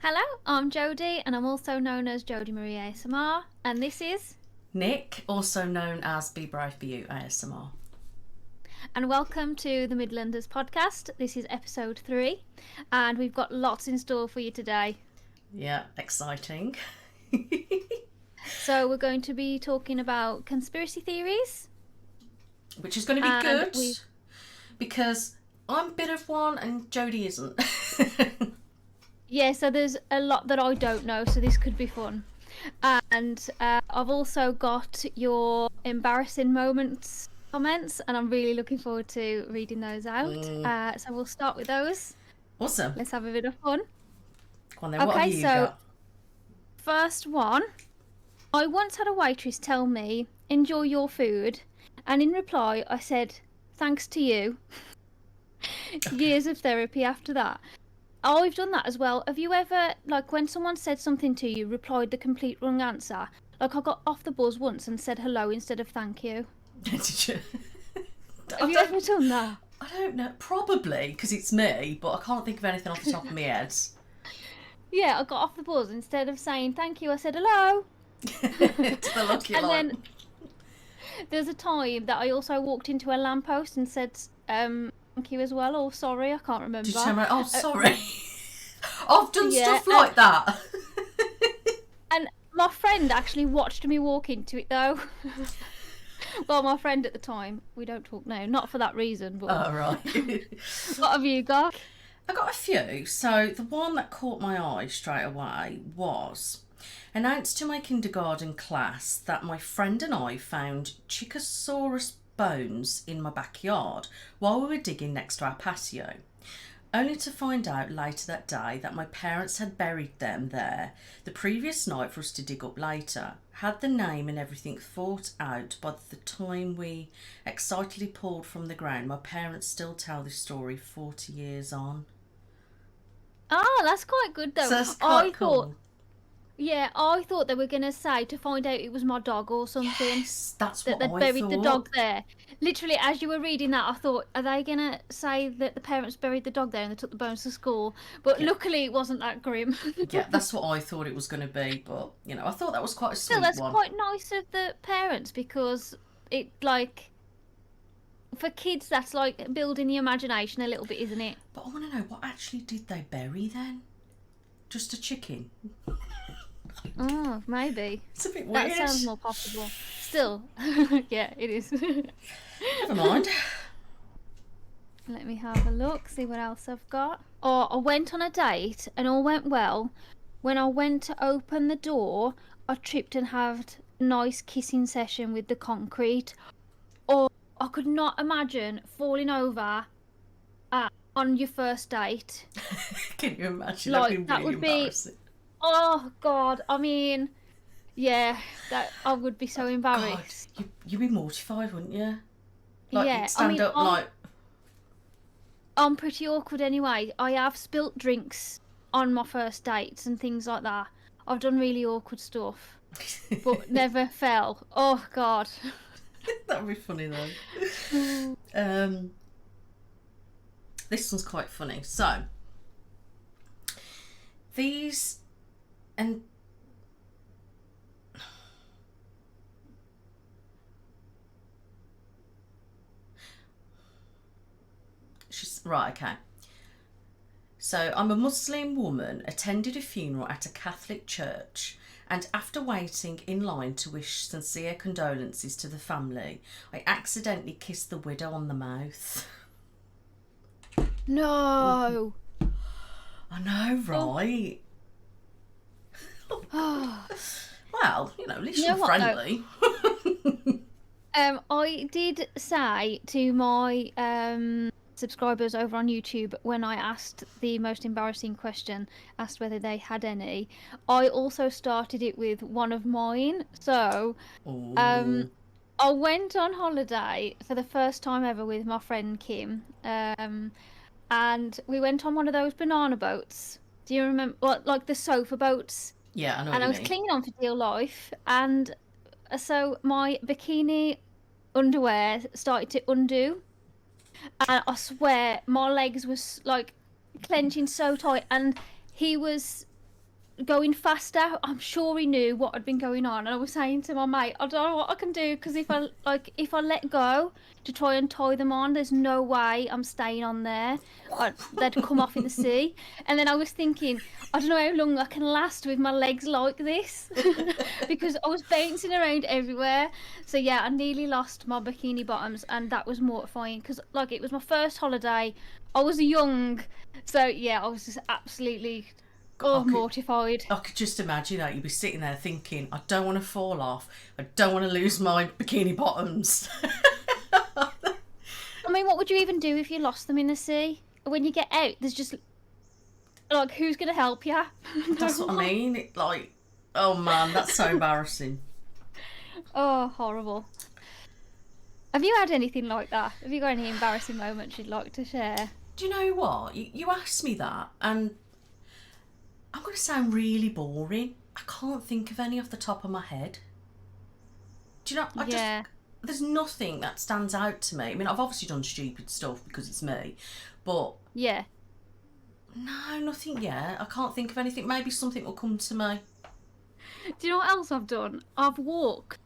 Hello, I'm Jodie, and I'm also known as Jodie Marie ASMR, and this is... Nic, also known as Be Brave for You ASMR. And welcome to the Midlanders Podcast. This is episode 3, and we've got lots in store for you today. Yeah, exciting. So we're going to be talking about conspiracy theories. Which is going to be good, because I'm a bit of one and Jodie isn't. Yeah, so there's a lot that I don't know, so this could be fun. And I've also got your embarrassing moments comments, and I'm really looking forward to reading those out. So we'll start with those. Awesome. Let's have a bit of fun. Go on then, what have you got? First one. I once had a waitress tell me, "Enjoy your food," and in reply I said, "Thanks to you." Years of therapy after that. I've done that as well. Have you ever, like, when someone said something to you, replied the complete wrong answer? Like, I got off the buzz once and said hello instead of thank you. Did you? Have you ever done that? I don't know. Probably, because it's me, but I can't think of anything off the top of my head. Yeah, I got off the buzz. Instead of saying thank you, I said hello. To the lucky And line. then there's a time that I also walked into a lamppost and said thank you as well, or sorry, I can't remember. Did you turn around? Oh, sorry. I've done stuff Yeah, like that. And my friend actually watched me walk into it, though. Well, my friend at the time. We don't talk now. Not for that reason, but... Oh, right. What have you got? I got a few. So the one that caught my eye straight away was... Announced to my kindergarten class that my friend and I found Chickasaurus bones in my backyard while we were digging next to our patio, only to find out later that day that my parents had buried them there the previous night for us to dig up later. Had the name and everything thought out by the time we excitedly pulled from the ground. My parents still tell this story 40 years on. Oh, that's quite good, though. So that's quite cool. Yeah, I thought they were going to say to find out it was my dog or something. Yes, that's that what they'd I buried thought. the dog there. Literally, as you were reading that, I thought, are they going to say that the parents buried the dog there and they took the bones to school? But luckily, it wasn't that grim. Yeah, that's what I thought it was going to be. But, you know, I thought that was quite a sweet Still, that's one. quite nice of the parents, because it, like, for kids, that's like building the imagination a little bit, isn't it? But I want to know, what actually did they bury then? Just a chicken? Oh, maybe. It's a bit weird. That sounds more possible. Still, yeah, it is. Never mind. Let me have a look, see what else I've got. Oh, I went on a date and all went well. When I went to open the door, I tripped and had a nice kissing session with the concrete. Or I could not imagine falling over on your first date. Can you imagine? Like, That'd be really embarrassing. Oh, God. I mean, yeah, that I would be so embarrassed. God, you'd be mortified, wouldn't you? Like, Yeah, you'd stand up like... I'm pretty awkward anyway. I have spilt drinks on my first dates and things like that. I've done really awkward stuff, but never fell. Oh, God. That'd be funny, though. This one's quite funny. So, these... And she's right, okay. So I'm a Muslim woman, attended a funeral at a Catholic church, and after waiting in line to wish sincere condolences to the family, I accidentally kissed the widow on the mouth. No. I know, right? Well, you know, at least you're friendly. I did say to my subscribers over on YouTube, when I asked the most embarrassing question, asked whether they had any, I also started it with one of mine. So I went on holiday for the first time ever with my friend Kim, and we went on one of those banana boats. Do you remember, like the sofa boats? Yeah, I know. And I was clinging on for dear life, and so my bikini underwear started to undo, and I swear my legs was like clenching so tight, and he was going faster. I'm sure he knew what had been going on, and I was saying to my mate, I don't know what I can do, because if I let go to try and tie them on, there's no way I'm staying on there. They'd come off in the sea. And then I was thinking, I don't know how long I can last with my legs like this, because I was bouncing around everywhere. So yeah, I nearly lost my bikini bottoms, and that was mortifying, because like it was my first holiday. I was young, so yeah, I was just absolutely mortified. I could just imagine that. You'd be sitting there thinking, I don't want to fall off. I don't want to lose my bikini bottoms. I mean, what would you even do if you lost them in the sea? When you get out, there's just, like, who's going to help you? That's what I mean. It, like, oh man, that's so embarrassing. Oh, horrible. Have you had anything like that? Have you got any embarrassing moments you'd like to share? Do you know what? You asked me that, and I'm going to sound really boring. I can't think of any off the top of my head. Do you know? There's nothing that stands out to me. I mean, I've obviously done stupid stuff because it's me, but yeah, no, nothing yet. I can't think of anything. Maybe something will come to me. Do you know what else I've done? I've walked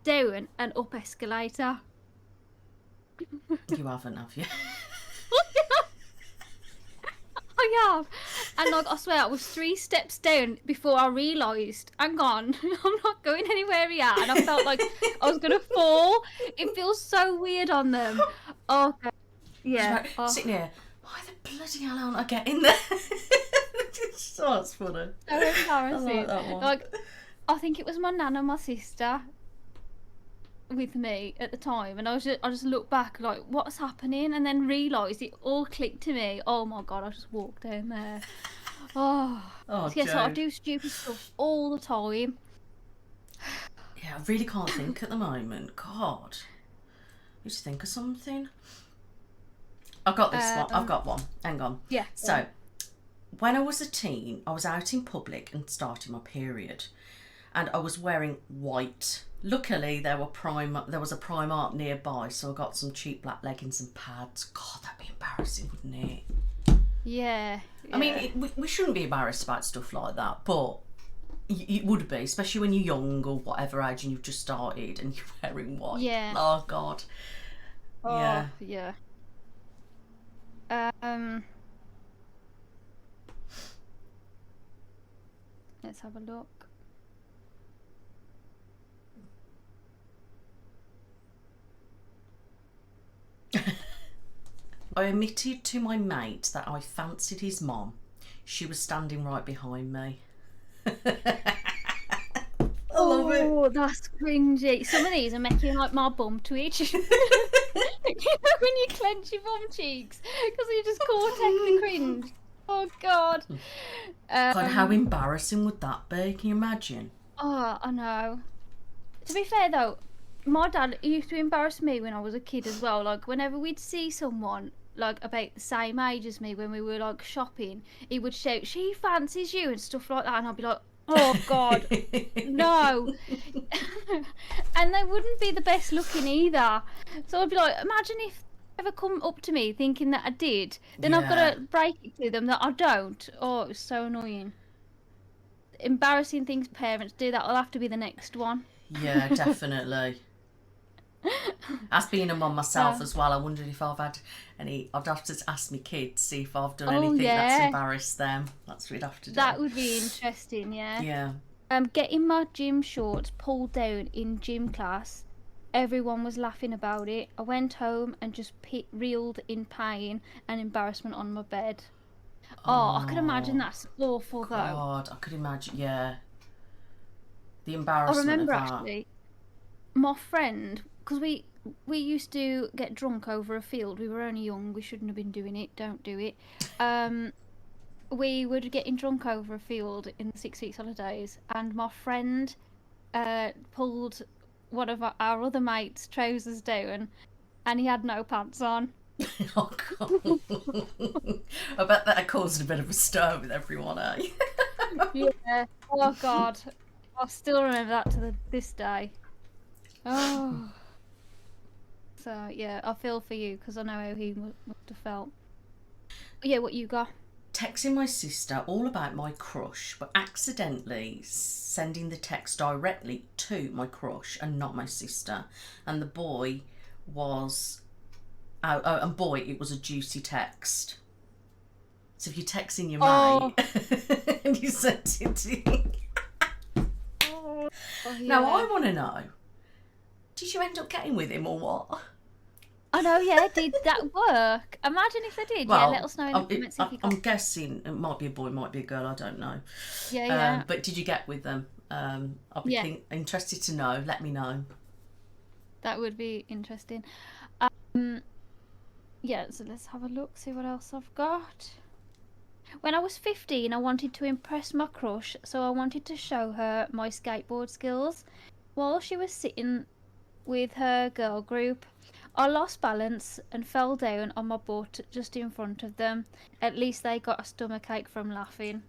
down and up escalator. You haven't, have you? I have. And like, I swear, I was 3 steps down before I realised, hang on, I'm not going anywhere here. And I felt like I was going to fall. It feels so weird on them. Oh, God. Yeah. Sitting here, why the bloody hell aren't I getting there? Oh, that's funny. So embarrassing. I like that one. Like, I think it was my nan and my sister with me at the time, and I just looked back like, what's happening, and then realised it all clicked to me. Oh my God, I just walked down there. Oh yeah, so I do stupid stuff all the time. Yeah, I really can't think at the moment. God, I need to think of something. I've got this one. I've got one. Hang on. Yeah. So, when I was a teen, I was out in public and starting my period, and I was wearing white. Luckily, there was a Primark nearby, so I got some cheap black leggings and pads. God, that'd be embarrassing, wouldn't it? Yeah. I mean, we shouldn't be embarrassed about stuff like that, but it would be, especially when you're young or whatever age and you've just started and you're wearing white. Yeah. Oh, God. Oh, yeah. Let's have a look. I admitted to my mate that I fancied his mom. She was standing right behind me. I love it. Oh, that's cringy. Some of these are making like my bum twitch. You know when you clench your bum cheeks because you just cortex the cringe. Oh God. God, how embarrassing would that be? Can you imagine? Oh, I know. To be fair though, my dad used to embarrass me when I was a kid as well. Like whenever we'd see someone like about the same age as me when we were like shopping, he would shout, "She fancies you" and stuff like that, and I'd be like, oh God, no. And they wouldn't be the best looking either. So I'd be like, imagine if they ever come up to me thinking that I did, then I've got to break it to them that I don't. Oh, it was so annoying. Embarrassing things parents do, that'll have to be the next one. Yeah, definitely. As being a mum myself as well, I wondered if I've had any. I'd have to ask my kids, see if I've done anything that's embarrassed them. That's what we'd have to do. That would be interesting, yeah. Yeah. Getting my gym shorts pulled down in gym class. Everyone was laughing about it. I went home and just reeled in pain and embarrassment on my bed. Oh, I could imagine that's awful though. God, I could imagine. Yeah. The embarrassment. I remember of that. actually, my friend, because we used to get drunk over a field. We were only young. We shouldn't have been doing it. Don't do it. We were getting drunk over a field in the 6 weeks holidays, and my friend pulled one of our other mates' trousers down, and he had no pants on. Oh God! I bet that caused a bit of a stir with everyone, eh? Yeah. Oh God, I still remember that to this day. Oh. So yeah, I feel for you because I know how he must have felt. But yeah, what you got? texting my sister all about my crush, but accidentally sending the text directly to my crush and not my sister. And the boy was, and boy, it was a juicy text. So if you're texting your mate and you sent it to him. Now I want to know, did you end up getting with him or what? I know, yeah, did that work? Imagine if they did. Well, yeah, let us know in the comments if you got... I'm guessing it might be a boy, might be a girl, I don't know. Yeah. But did you get with them? I'll be interested to know. Let me know. That would be interesting. Yeah, so let's have a look, see what else I've got. When I was 15, I wanted to impress my crush, so I wanted to show her my skateboard skills. While she was sitting with her girl group, I lost balance and fell down on my butt just in front of them. At least they got a stomachache from laughing.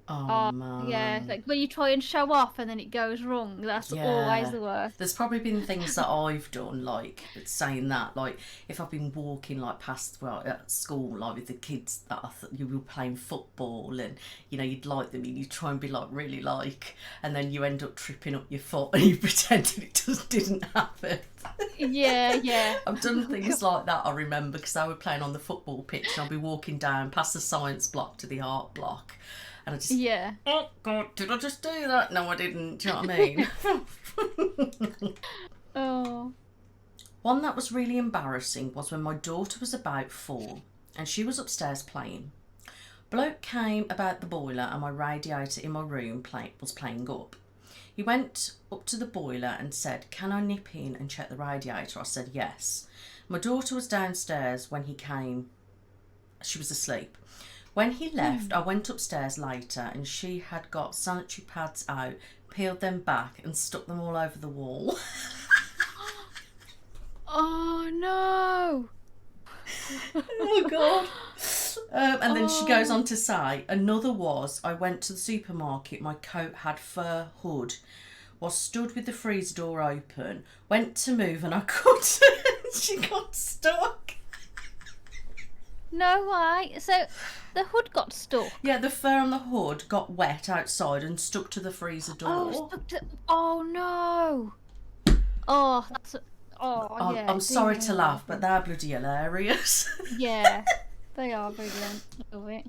Oh man. Yeah, like when you try and show off and then it goes wrong, that's always the worst. There's probably been things that I've done, like saying that, like if I've been walking like past, well, at school, like with the kids that you were playing football and you know you'd like them and you try and be like really like, and then you end up tripping up your foot and you pretended it just didn't happen. Yeah. I've done things like that, I remember, because I was playing on the football pitch and I'll be walking down past the science block to the art block. And I just, oh God, did I just do that? No, I didn't. Do you know what I mean? Oh. One that was really embarrassing was when my daughter was about 4 and she was upstairs playing. Bloke came about the boiler and my radiator in my room was playing up. He went up to the boiler and said, "Can I nip in and check the radiator?" I said yes. My daughter was downstairs when he came. She was asleep. When he left, I went upstairs later and she had got sanitary pads out, peeled them back and stuck them all over the wall. Oh no! Oh God. And then she goes on to say, another was, I went to the supermarket, my coat had fur hood, was stood with the freezer door open, went to move and I couldn't. She got stuck. No way. So the hood got stuck. Yeah, the fur on the hood got wet outside and stuck to the freezer door. Oh no. Oh, that's... Oh, yeah. I'm sorry to laugh, but they're bloody hilarious. Yeah, they are brilliant. Love it.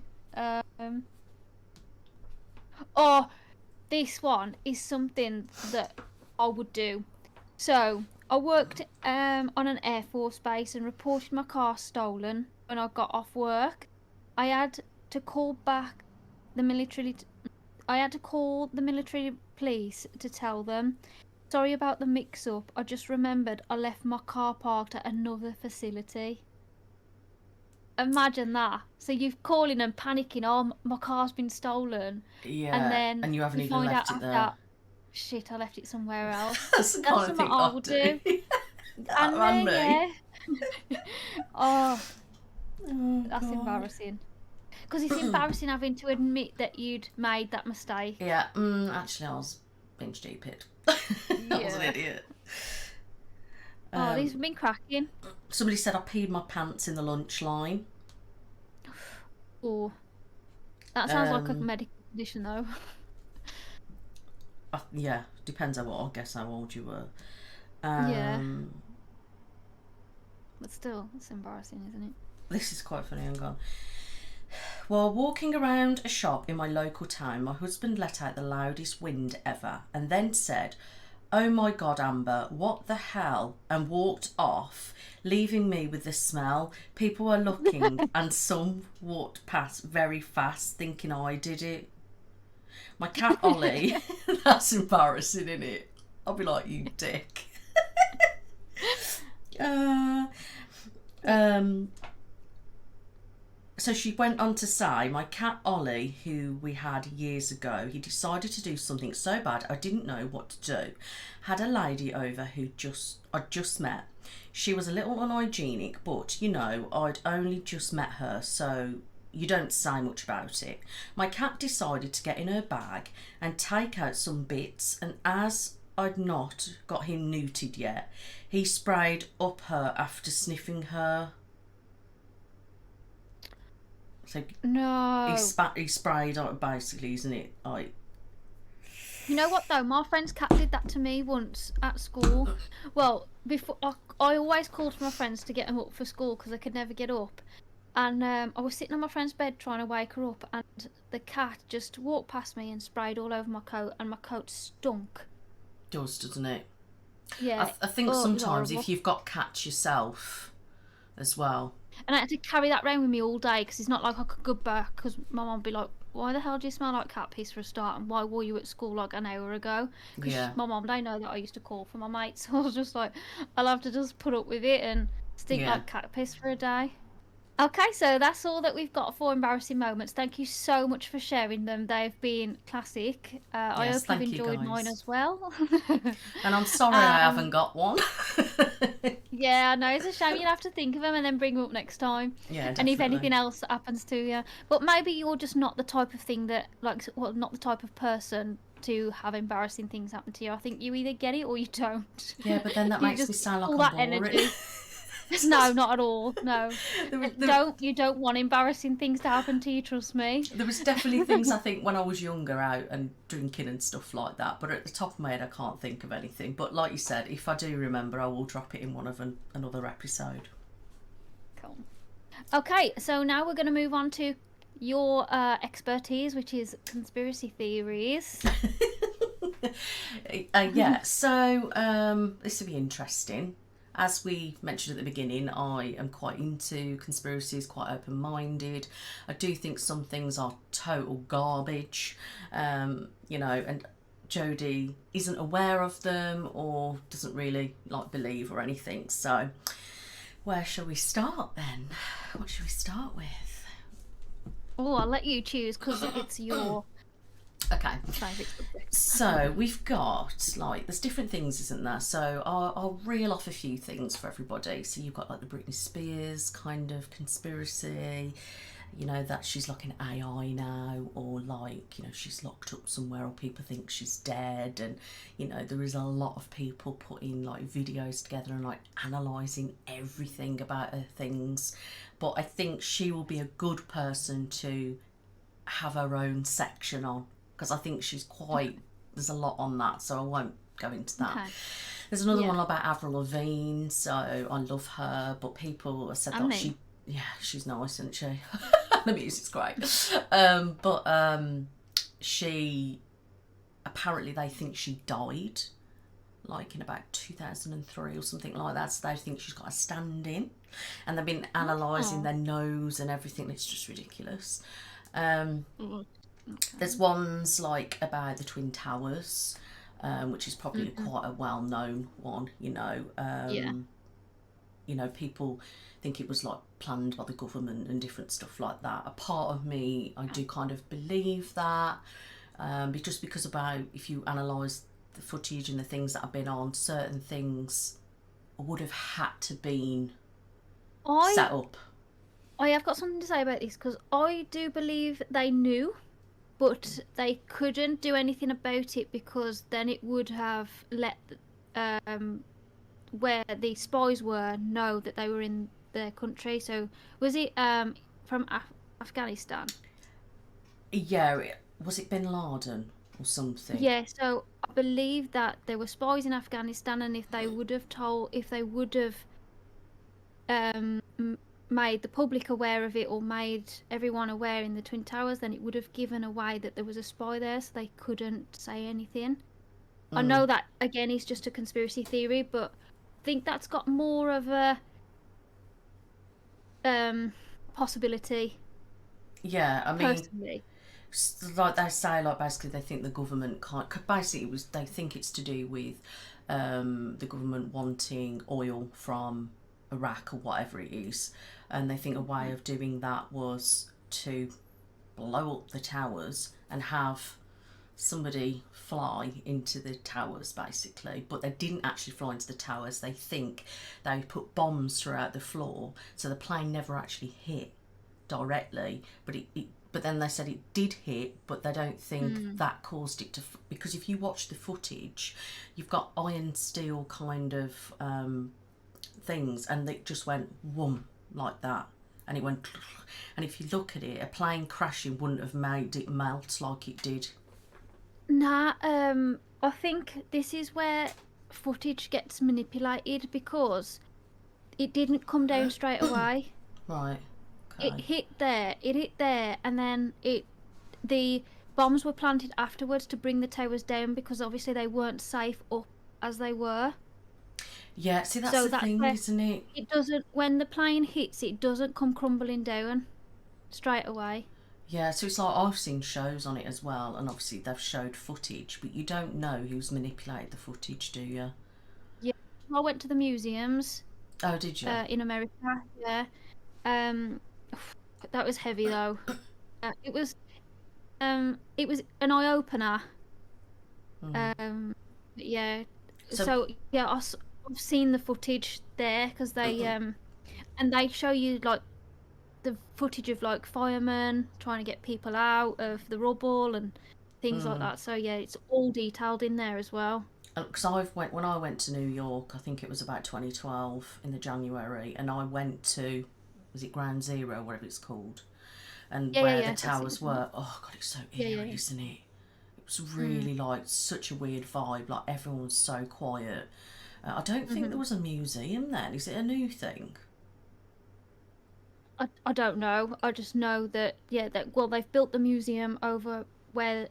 Oh, this one is something that I would do. So, I worked on an Air Force base and reported my car stolen when I got off work. I had to call back the military. I had to call the military police to tell them. Sorry about the mix-up. I just remembered I left my car parked at another facility. Imagine that. So you're calling and panicking. Oh, my car's been stolen. Yeah. And you haven't even left it there. That, shit, I left it somewhere else. That's the kind of thing I would do. And me. Yeah. Oh, that's God. Embarrassing. Because it's embarrassing having to admit that you'd made that mistake. Yeah. Actually, I was being stupid. I was an idiot. These have been cracking. Somebody said I peed my pants in the lunch line. Oh, that sounds like a medical condition, though. Yeah, depends on what. I guess how old you were. Yeah. But still, it's embarrassing, isn't it? This is quite funny. Hang on. While walking around a shop in my local town, my husband let out the loudest wind ever and then said, "Oh my God, Amber, what the hell?" and walked off, leaving me with the smell. People were looking and some walked past very fast thinking I did it. My cat Ollie, that's embarrassing, isn't it? I'll be like, you dick. So she went on to say, my cat Ollie, who we had years ago, he decided to do something so bad I didn't know what to do. Had a lady over who I'd just met. She was a little unhygienic, but you know, I'd only just met her, so you don't say much about it. My cat decided to get in her bag and take out some bits, and as I'd not got him neutered yet, he sprayed up her after sniffing her. So No. he sprayed, basically, isn't it? Like, You know what though? My friend's cat did that to me once at school. Well, before I always called for my friends to get them up for school because I could never get up. And I was sitting on my friend's bed trying to wake her up, and the cat just walked past me and sprayed all over my coat, and my coat stunk. doesn't it? Yeah. I think It was sometimes horrible. if you've got cats yourself as well. And I had to carry that around with me all day because it's not like I could go back because my mum would be like, why the hell do you smell like cat piss for a start? And why were you at school like an hour ago? Because Yeah. my mum, they know that I used to call for my mates. So I was just like, I'll have to just put up with it and stink Yeah. like cat piss for a day. Okay, so that's all that we've got for embarrassing moments. Thank you so much for sharing them. They've been classic. I Yes, hope you've thank you, enjoyed guys. mine as well. And I'm sorry I haven't got one. Yeah, I know, it's a shame. You'll have to think of them and then bring them up next time. Yeah, And if definitely. anything else happens to you. But maybe you're just not the type of thing that, like, well, not the type of person to have embarrassing things happen to you. I think you either get it or you don't. Yeah, but then that You makes me just sound like all I'm that boring. energy. No, not at all. No. You don't want embarrassing things to happen to you, trust me. There was definitely things I think when I was younger out and drinking and stuff like that, but at the top of my head I can't think of anything. But like you said, if I do remember, I will drop it in one of another episode. Cool. Okay, so now we're going to move on to your expertise, which is conspiracy theories. Yeah, so this will be interesting. As we mentioned at the beginning, I am quite into conspiracies, quite open-minded. I do think some things are total garbage, and Jodie isn't aware of them or doesn't really believe or anything. So where shall we start then? What should we start with? Oh, I'll let you choose because it's your Okay. favourite subject. So we've got there's different things, isn't there? So I'll reel off a few things for everybody. So you've got the Britney Spears kind of conspiracy, that she's like an AI now, or she's locked up somewhere, or people think she's dead, and there is a lot of people putting videos together and analysing everything about her things. But I think she will be a good person to have her own section on, because I think she's there's a lot on that, so I won't go into that. Okay. There's another one about Avril Lavigne, so I love her, but people have said that she's nice, isn't she? The music's great. She, apparently they think she died in about 2003 or something like that, so they think she's got a stand-in, and they've been analysing their nose and everything. It's just ridiculous. There's ones about the Twin Towers, which is probably quite a well-known one. People think it was planned by the government and different stuff like that. A part of me, I do kind of believe that, just because if you analyse the footage and the things that have been on, certain things would have had to been set up. I have got something to say about this, because I do believe they knew, but they couldn't do anything about it, because then it would have let where the spies were know that they were in their country. So was it from Afghanistan? Yeah, was it Bin Laden or something? Yeah, so I believe that there were spies in Afghanistan, and if they would have made the public aware of it, or made everyone aware in the Twin Towers, then it would have given away that there was a spy there, so they couldn't say anything. I know that, again, is just a conspiracy theory, but I think that's got more of a possibility. Yeah, I mean, personally. They say, basically they think the government can't. Basically, they think it's to do with the government wanting oil from Iraq or whatever it is, and they think a way of doing that was to blow up the towers and have somebody fly into the towers, basically. But they didn't actually fly into the towers. They think they put bombs throughout the floor, so the plane never actually hit directly, but then they said it did hit, but they don't think that caused it to, because if you watch the footage, you've got iron steel kind of things, and it just went whoom like that, and it went, and if you look at it, a plane crashing wouldn't have made it melt like it did. Nah, I think this is where footage gets manipulated because it didn't come down straight away. Right. It Okay. hit there, and then the bombs were planted afterwards to bring the towers down because obviously they weren't safe up as they were. Yeah, see, that's So the that's thing, where isn't it? it doesn't, when the plane hits, it doesn't come crumbling down straight away. Yeah, so it's like I've seen shows on it as well, and obviously they've showed footage, but you don't know who's manipulated the footage, do you? Yeah, I went to the museums Oh, did you? in America. Yeah, um, that was heavy though. It was an eye opener. Yeah. So, So yeah, I've seen the footage there because they and they show you like the footage of like firemen trying to get people out of the rubble and things like that. So yeah, it's all detailed in there as well. because when I went to New York, I think it was about 2012 in the January, and I went to, was it Ground Zero, whatever it's called, and Yeah, where yeah, the towers were. Oh God, it's so eerie, yeah. isn't it? It was really like such a weird vibe. Like everyone's so quiet. I don't think there was a museum then. Is it a new thing? I don't know. I just know that well they've built the museum over where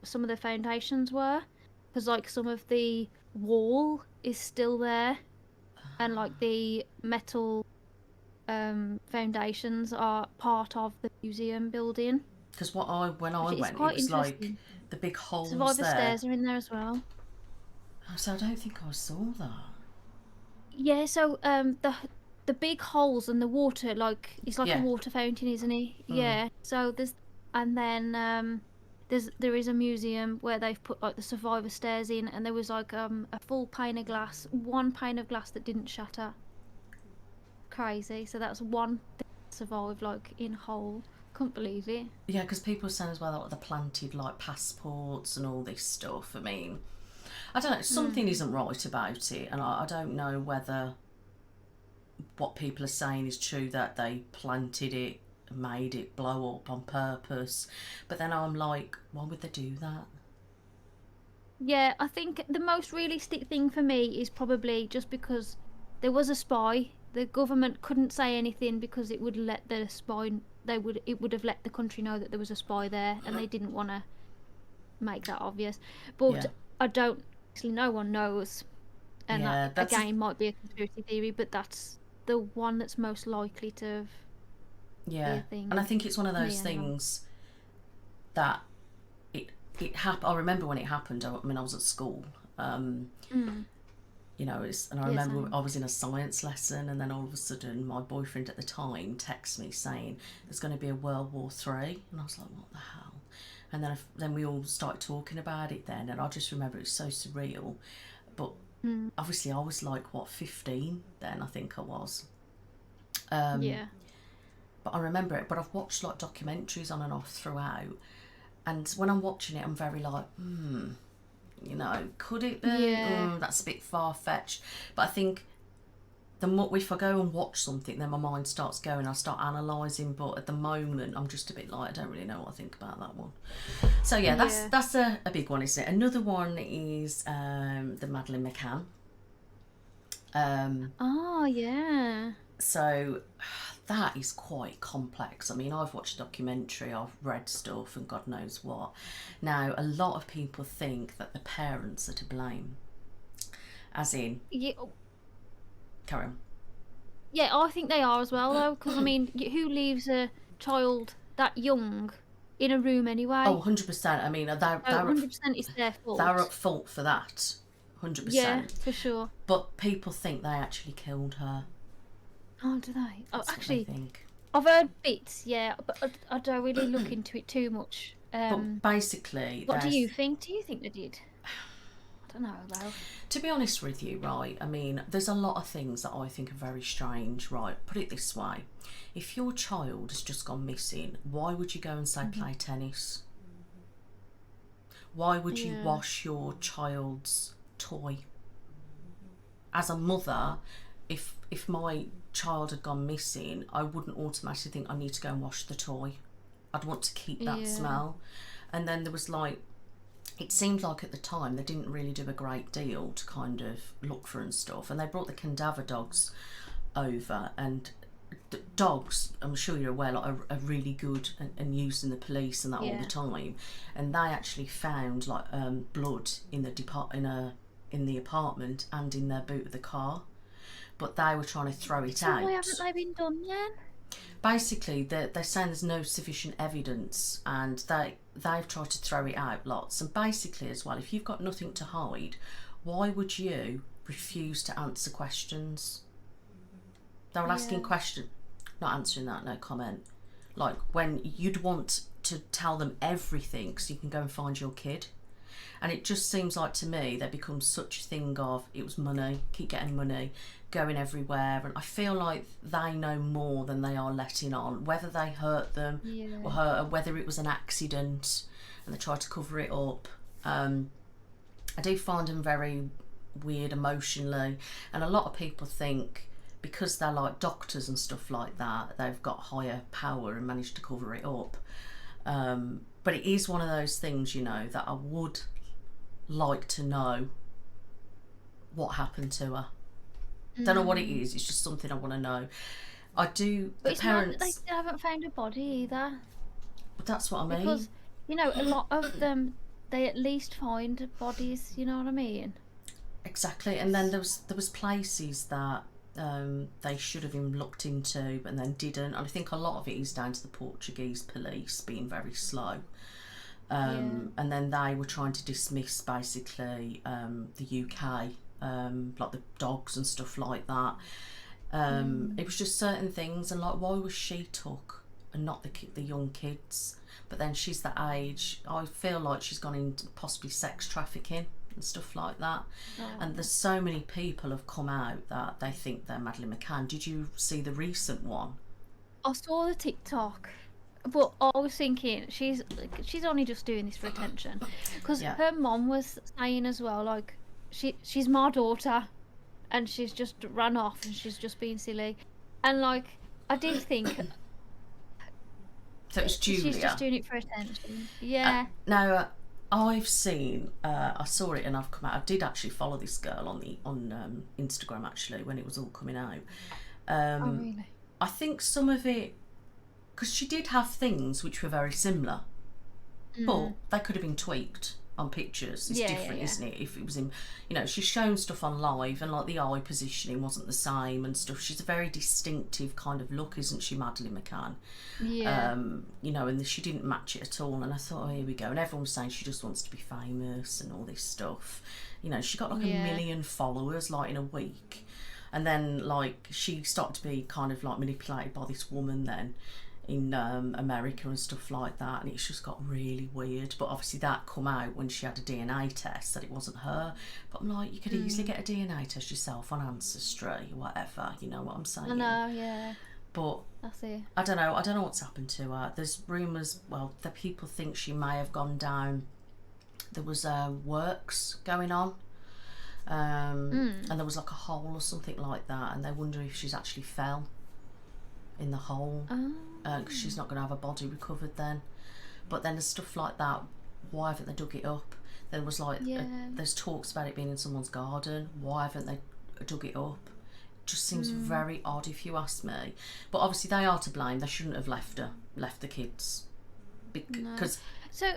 some of the foundations were, because like some of the wall is still there, and like the metal foundations are part of the museum building. Because when I Which is went, it quite was like interesting. the big holes Survivor there. stairs are in there as well. So I don't think I saw that. Yeah, so the big holes and the water, like it's like a Yeah. water fountain, isn't it? Yeah. So there's, and then there is a museum where they've put like the survivor stairs in, and there was like a full pane of glass, one pane of glass that didn't shatter. Crazy. So that's one thing that survived like in whole. Couldn't believe it. Yeah, because people are saying as well that they planted like passports and all this stuff. I mean, I don't know, something isn't right about it, and I don't know whether what people are saying is true, that they planted it, made it blow up on purpose. But then I'm like, why would they do that? Yeah, I think the most realistic thing for me is probably just because there was a spy. The government couldn't say anything because it would let the spy. It would have let the country know that there was a spy there, and they didn't want to make that obvious. But Yeah. I don't. Actually, no one knows, and Yeah, that that's again might be a conspiracy theory, but that's the one that's most likely to have be yeah, a thing. and I think it's one of Me those anyway. things that it happened. I remember when it happened. I mean, I was at school. You know, and I remember same. I was in a science lesson, and then all of a sudden, my boyfriend at the time texts me saying there's going to be a World War III, and I was like, what the hell? And then we all started talking about it then, and I just remember it was so surreal. But obviously, I was like, what, 15 then? I think I was. Yeah. But I remember it. But I've watched like documentaries on and off throughout, and when I'm watching it, I'm very like, you know, could it be? Yeah. That's a bit far fetched. But I think the more, if I go and watch something, then my mind starts going. I start analysing. But at the moment, I'm just a bit like, I don't really know what I think about that one. So yeah, that's a big one, isn't it? Another one is the Madeleine McCann. Oh yeah. So that is quite complex. I mean, I've watched a documentary, I've read stuff, and God knows what. Now, a lot of people think that the parents are to blame. As in, Yeah. carry on. Yeah, I think they are as well, though, because I mean, who leaves a child that young in a room anyway? Oh, 100%. I mean, they're 100% it's their they're fault. at fault for that. 100%. Yeah, for sure. But people think they actually killed her. Oh, do they? Oh, That's what actually, they think. I've heard bits, yeah, but I don't really look into it too much. But basically, What do you think? Do you think they did? I don't know, though. to be honest with you, right, I mean, there's a lot of things that I think are very strange, right? Put it this way. If your child has just gone missing, why would you go and say play tennis? Why would you wash your child's toy? As a mother, if my child had gone missing, I wouldn't automatically think I need to go and wash the toy. I'd want to keep that smell. And then there was like, it seemed like at the time they didn't really do a great deal to kind of look for and stuff, and they brought the cadaver dogs over, and the dogs, I'm sure you're aware, like, are really good and used in the police and that all the time, and they actually found like blood in the apartment and in their boot of the car, but they were trying to throw it out. Why haven't they been done then? Basically, they're saying there's no sufficient evidence, and they've tried to throw it out lots. And basically, as well, if you've got nothing to hide, why would you refuse to answer questions? They were asking questions, not answering that, no comment. Like, when you'd want to tell them everything so you can go and find your kid. And it just seems like, to me, they become such a thing of, it was money, keep getting money, going everywhere. And I feel like they know more than they are letting on, whether they hurt them or whether it was an accident and they tried to cover it up. I do find them very weird emotionally, and a lot of people think because they're like doctors and stuff like that, they've got higher power and managed to cover it up. But it is one of those things, you know, that I would like to know what happened to her. Don't know what it is, it's just something I want to know. I do. But the it's parents, not, they haven't found a body either. but that's what I mean. Because, you know, a lot of them, they at least find bodies, you know what I mean? Exactly. And then there was places that they should have been looked into and then didn't. And I think a lot of it is down to the Portuguese police being very slow. And then they were trying to dismiss basically the UK, like the dogs and stuff like that. It was just certain things, and like, why was she took and not the young kids? But then she's the age, I feel like she's gone into possibly sex trafficking and stuff like that. And there's so many people have come out that they think they're Madeleine McCann. Did you see the recent one? I saw the TikTok, but I was thinking she's only just doing this for attention, because her mom was saying as well, like, she's my daughter and she's just run off and she's just being silly, and like, I did think so it's Julia. She's just doing it for attention. Now I've seen, I saw it and I've come out. I did actually follow this girl on Instagram actually when it was all coming out. Oh really? I think some of it, because she did have things which were very similar, but they could have been tweaked on pictures. It's different, isn't it? If it was in, you know, she's shown stuff on live and like the eye positioning wasn't the same and stuff. She's a very distinctive kind of look, isn't she, Madeleine McCann? Yeah. You know, and she didn't match it at all. And I thought, oh, here we go. And everyone was saying she just wants to be famous and all this stuff. You know, she got like 1 million followers like in a week. And then like she started to be kind of like manipulated by this woman then in America and stuff like that, and it's just got really weird. But obviously that come out when she had a DNA test that it wasn't her. But I'm like, you could easily get a DNA test yourself on Ancestry or whatever, you know what I'm saying? I know, yeah. But that's it. I don't know what's happened to her. There's rumours, well, that people think she may have gone down, there was works going on, and there was like a hole or something like that, and they wonder if she's actually fell in the hole, because she's not going to have a body recovered then. But then there's stuff like that, why haven't they dug it up? There was like there's talks about it being in someone's garden, why haven't they dug it up? It just seems very odd if you ask me. But obviously they are to blame, they shouldn't have left the kids, because So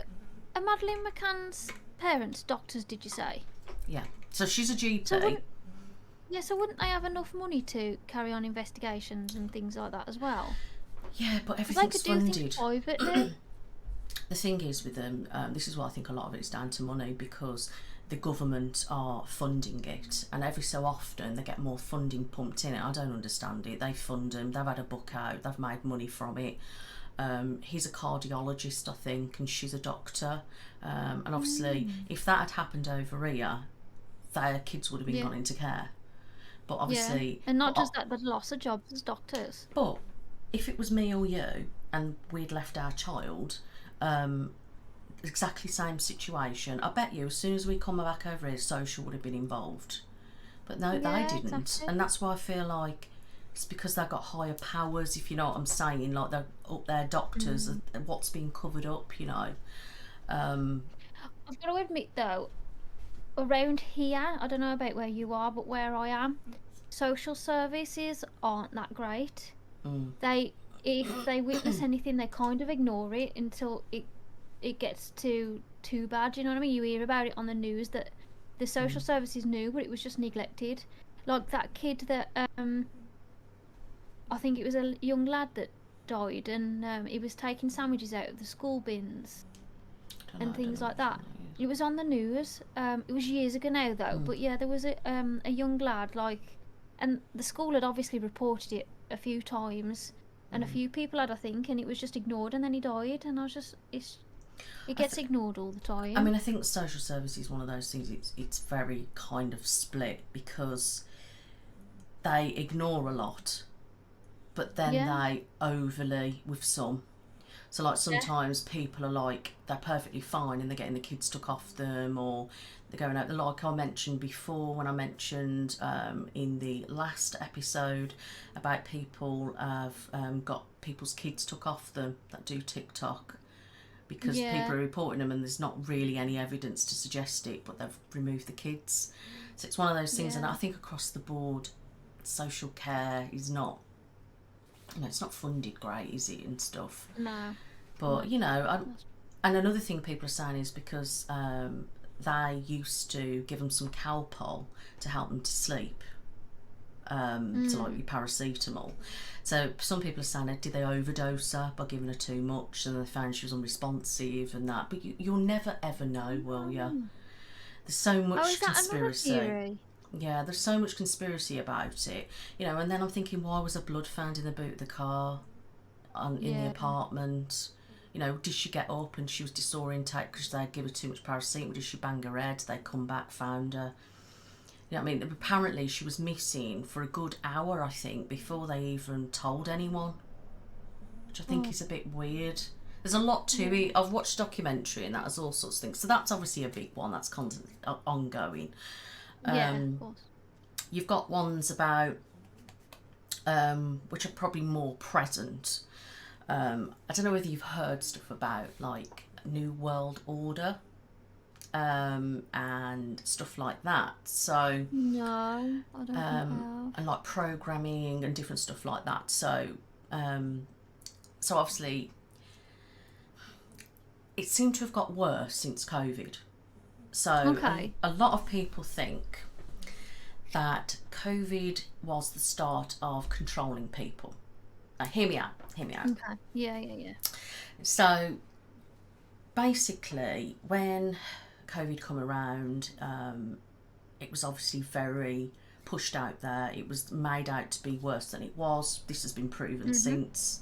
are Madeleine McCann's parents doctors, did you say? Yeah, so she's a GP. So wouldn't they have enough money to carry on investigations and things like that as well? Yeah, but everything's funded. They could do things privately. The thing is with them, this is why I think a lot of it's down to money, because the government are funding it, and every so often they get more funding pumped in it. I don't understand it. They fund them, they've had a book out, they've made money from it. He's a cardiologist, I think, and she's a doctor. And obviously, if that had happened over here, their kids would have been gone into care. But obviously, and not just that, but lots of jobs as doctors. But if it was me or you and we'd left our child, exactly same situation, I bet you as soon as we come back over here, social would have been involved. But no, they didn't. Exactly. And that's why I feel like it's because they've got higher powers, if you know what I'm saying. Like, they're up there, doctors, what's being covered up, you know. I've got to admit though, around here, I don't know about where you are, but where I am, social services aren't that great. They, if they witness anything, they kind of ignore it until it gets too bad. You know what I mean? You hear about it on the news that the social services knew, but it was just neglected. Like that kid that I think it was a young lad that died, and he was taking sandwiches out of the school bins and things like that. It was on the news. It was years ago now, though. But yeah, there was a young lad, like, and the school had obviously reported it a few times, and a few people had, I think, and it was just ignored, and then he died. And I was just, it gets ignored all the time. I mean, I think social service is one of those things. It's very kind of split, because they ignore a lot, but then they overly with some. So, like, sometimes people are like, they're perfectly fine and they're getting the kids took off them, or they're going out. Like I mentioned before, when I mentioned in the last episode about people have got people's kids took off them that do TikTok, because people are reporting them and there's not really any evidence to suggest it, but they've removed the kids. So it's one of those things, and I think across the board, social care is not, you know, it's not funded great, is it, and stuff. No. But, you know, and another thing people are saying is because they used to give them some Calpol to help them to sleep, to like your paracetamol. So some people are saying, did they overdose her by giving her too much, and they found she was unresponsive and that. But you'll never ever know, will you? There's so much conspiracy. Another theory? Yeah, there's so much conspiracy about it, you know. And then I'm thinking, why was her blood found in the boot of the car, in the apartment? You know, did she get up and she was disorientated because they'd give her too much paracetamol? Did she bang her head? They come back, found her. You know what I mean? Apparently she was missing for a good hour, I think, before they even told anyone, which I think is a bit weird. There's a lot to it. I've watched a documentary and that has all sorts of things. So that's obviously a big one that's ongoing. Of course. You've got ones about, which are probably more present. I don't know whether you've heard stuff about, like, New World Order, and stuff like that. So no, I don't think I have. And like programming and different stuff like that. So so obviously it seemed to have got worse since COVID. So a lot of people think that COVID was the start of controlling people. Now, hear me out. Okay. Yeah. So basically, when COVID come around, it was obviously very pushed out there. It was made out to be worse than it was. This has been proven since.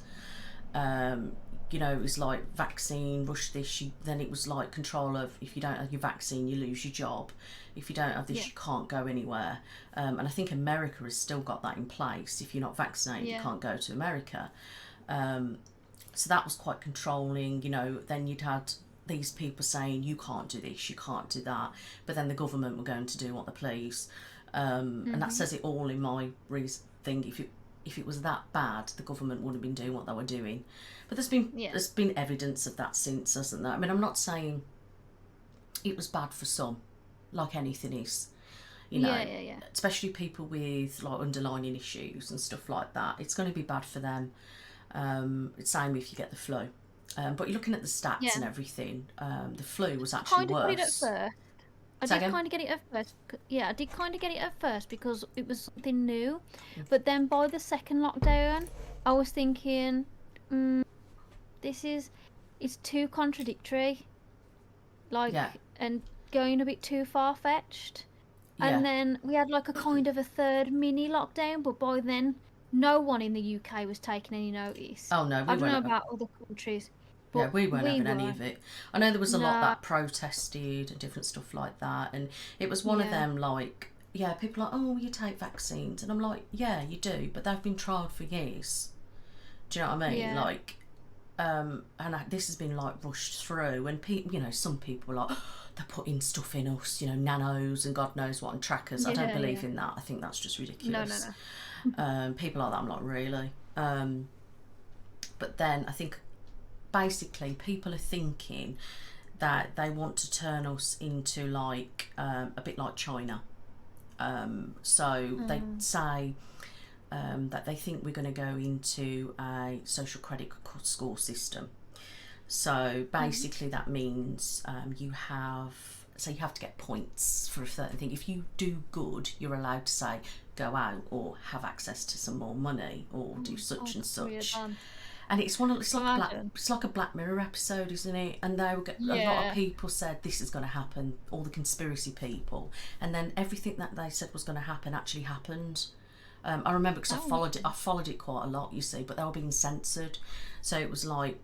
You know, it was like vaccine, rush this, then it was like control of, if you don't have your vaccine, you lose your job. If you don't have this, you can't go anywhere. And I think America has still got that in place. If you're not vaccinated, you can't go to America. So that was quite controlling, you know. Then you'd had these people saying, you can't do this, you can't do that. But then the government were going to do what they please. And that says it all in my thing. If it was that bad, the government wouldn't have been doing what they were doing. But there's been evidence of that since, hasn't there? I mean, I'm not saying it was bad for some, like anything is. You know, especially people with like underlying issues and stuff like that. It's going to be bad for them. It's same if you get the flu. But you're looking at the stats and everything. The flu was actually worse. I did kind of get it at first. Yeah, I did kind of get it at first because it was something new. But then by the second lockdown, I was thinking, it's too contradictory. Like, and going a bit too far-fetched. And then we had like a kind of a third mini lockdown, but by then no one in the UK was taking any notice. Oh no, I don't know about other countries. Yeah, we weren't having any of it. I know there was a lot that protested and different stuff like that, and it was one of them, like, people are like, oh, you take vaccines, and I'm like, yeah, you do, but they've been trialled for years. Do you know what I mean? Like, this has been like rushed through, and people, some people are like, they're putting stuff in us, nanos and God knows what, and trackers. I don't believe in that. I think that's just ridiculous. No. People like that, I'm like, really? But then I think basically people are thinking that they want to turn us into like a bit like China. So they say that they think we're going to go into a social credit score system. So basically that means you have to get points for a certain thing. If you do good, you're allowed to say go out or have access to some more money or do such and such. And it's like a Black Mirror episode, isn't it? And they will get a lot of people said this is going to happen, all the conspiracy people, and then everything that they said was going to happen actually happened. I remember because I followed it quite a lot, you see, but they were being censored, so it was like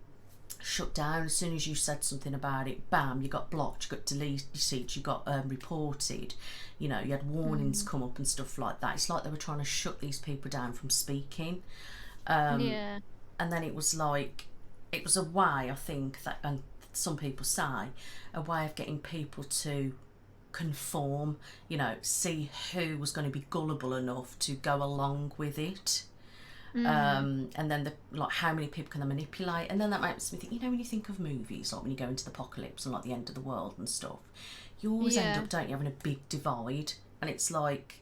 shut down as soon as you said something about it. Bam, you got blocked, you got deleted, you got reported. You had warnings come up and stuff like that. It's like they were trying to shut these people down from speaking. And then it was like, it was a way, I think, that, and some people say, a way of getting people to conform, see who was going to be gullible enough to go along with it. And then how many people can they manipulate? And then that makes me think, when you think of movies, like when you go into the apocalypse and like the end of the world and stuff, you always end up, don't you, having a big divide, and it's like,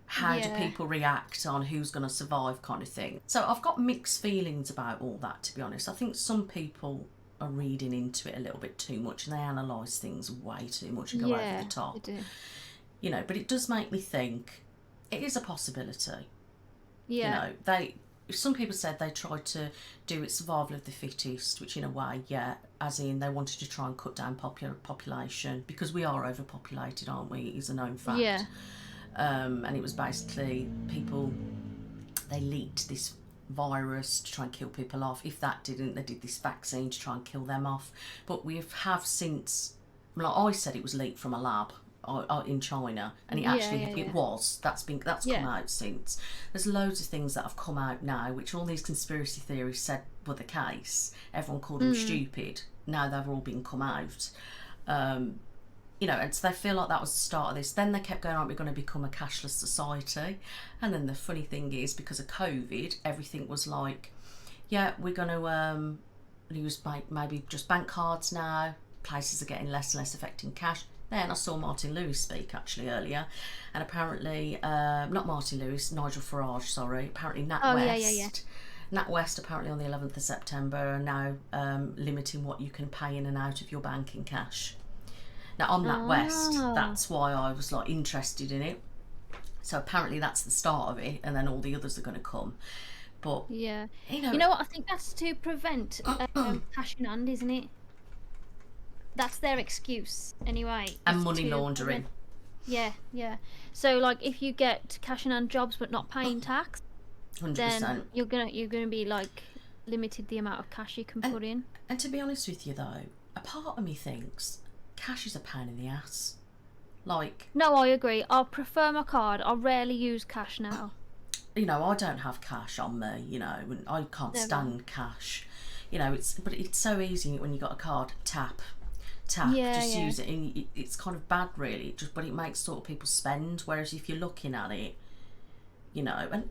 how do people react on who's going to survive kind of thing. So I've got mixed feelings about all that, to be honest. I think some people are reading into it a little bit too much and they analyse things way too much and go over the top. They do. But it does make me think it is a possibility. Some people said they tried to do it survival of the fittest, which in a way, as in they wanted to try and cut down population, because we are overpopulated, aren't we? It is a known fact. Yeah. And it was basically they leaked this virus to try and kill people off. If that didn't, they did this vaccine to try and kill them off. But we have since, like I said, it was leaked from a lab in China, and it actually that's come out since. There's loads of things that have come out now, which all these conspiracy theories said were the case. Everyone called them stupid. Now they've all been come out. And so they feel like that was the start of this. Then they kept going, right, we're going to become a cashless society. And then the funny thing is, because of COVID, everything was like, we're going to use maybe just bank cards now. Places are getting less and less affecting cash. Then I saw Martin Lewis speak actually earlier, and apparently, not Martin Lewis, Nigel Farage, sorry, apparently Nat West apparently on the 11th of September are now limiting what you can pay in and out of your bank in cash. Now on Nat West, that's why I was like interested in it. So apparently that's the start of it, and then all the others are going to come. But you know what? I think that's to prevent cash in hand, isn't it? That's their excuse anyway. And money laundering. Yeah. So like, if you get cash in hand jobs but not paying tax, 100%. then you're gonna be like limited the amount of cash you can put in. And to be honest with you though, a part of me thinks cash is a pain in the ass. Like, no, I agree. I prefer my card. I rarely use cash now. I don't have cash on me. And I can't stand cash. But it's so easy when you got a card. Tap, use it. And it's kind of bad, really. But it makes sort of people spend. Whereas if you're looking at it, and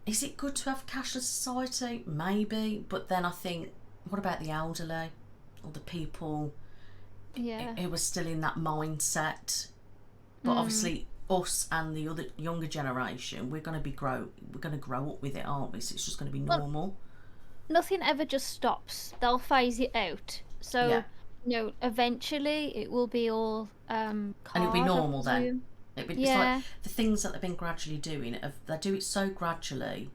is it good to have a cashless society? Maybe, but then I think, what about the elderly or the people? Who was still in that mindset, but obviously us and the other younger generation, we're going to grow up with it, aren't we? So it's just going to be normal. Well, nothing ever just stops. They'll phase it out. So eventually it will be all and it'll be normal then. It's like the things that they've been gradually doing. They do it so gradually.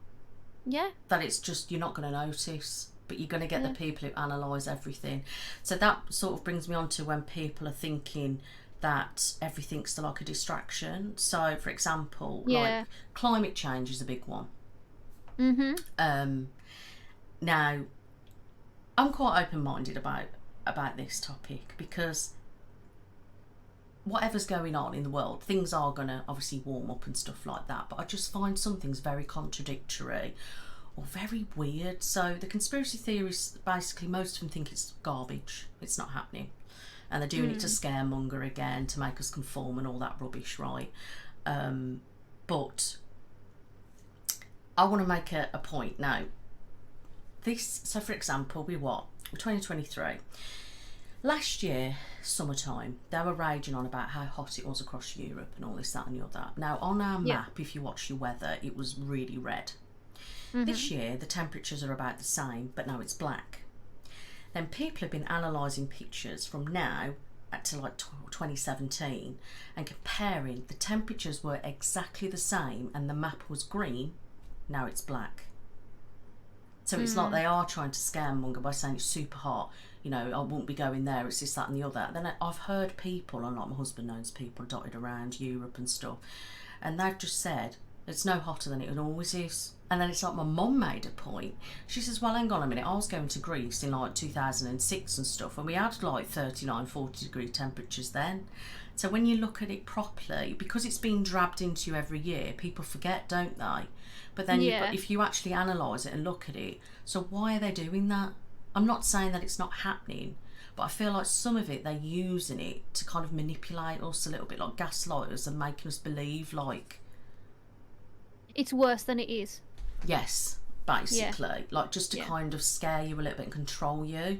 That it's just you're not going to notice. But you're going to get the people who analyse everything. So that sort of brings me on to when people are thinking that everything's like a distraction. So, for example, like climate change is a big one. Now, I'm quite open-minded about this topic, because whatever's going on in the world, things are going to obviously warm up and stuff like that. But I just find some things very contradictory, or very weird. So the conspiracy theories, basically, most of them think it's garbage. It's not happening. And they're doing it to scaremonger again, to make us conform and all that rubbish, right? But I want to make a point now. So for example, we're 2023. Last year, summertime, they were raging on about how hot it was across Europe and all this, that and the other. Now, on our map, if you watch your weather, it was really red. This year, the temperatures are about the same, but now it's black. Then people have been analysing pictures from now to like 2017 and comparing. The temperatures were exactly the same and the map was green, now it's black. So it's like they are trying to scaremonger by saying it's super hot, you know, I won't be going there, it's this, that and the other. Then I've heard people, and like my husband knows people dotted around Europe and stuff, and they've just said it's no hotter than it always is. And then it's like my mum made a point. She says, well, hang on a minute, I was going to Greece in like 2006 and stuff, and we had like 39, 40 degree temperatures then. So when you look at it properly, because it's been drabbed into you every year, people forget, don't they? But then if you actually analyse it and look at it, so why are they doing that? I'm not saying that it's not happening, but I feel like some of it, they're using it to kind of manipulate us a little bit, like gaslight us and making us believe like it's worse than it is. Yes, basically, like just to kind of scare you a little bit and control you.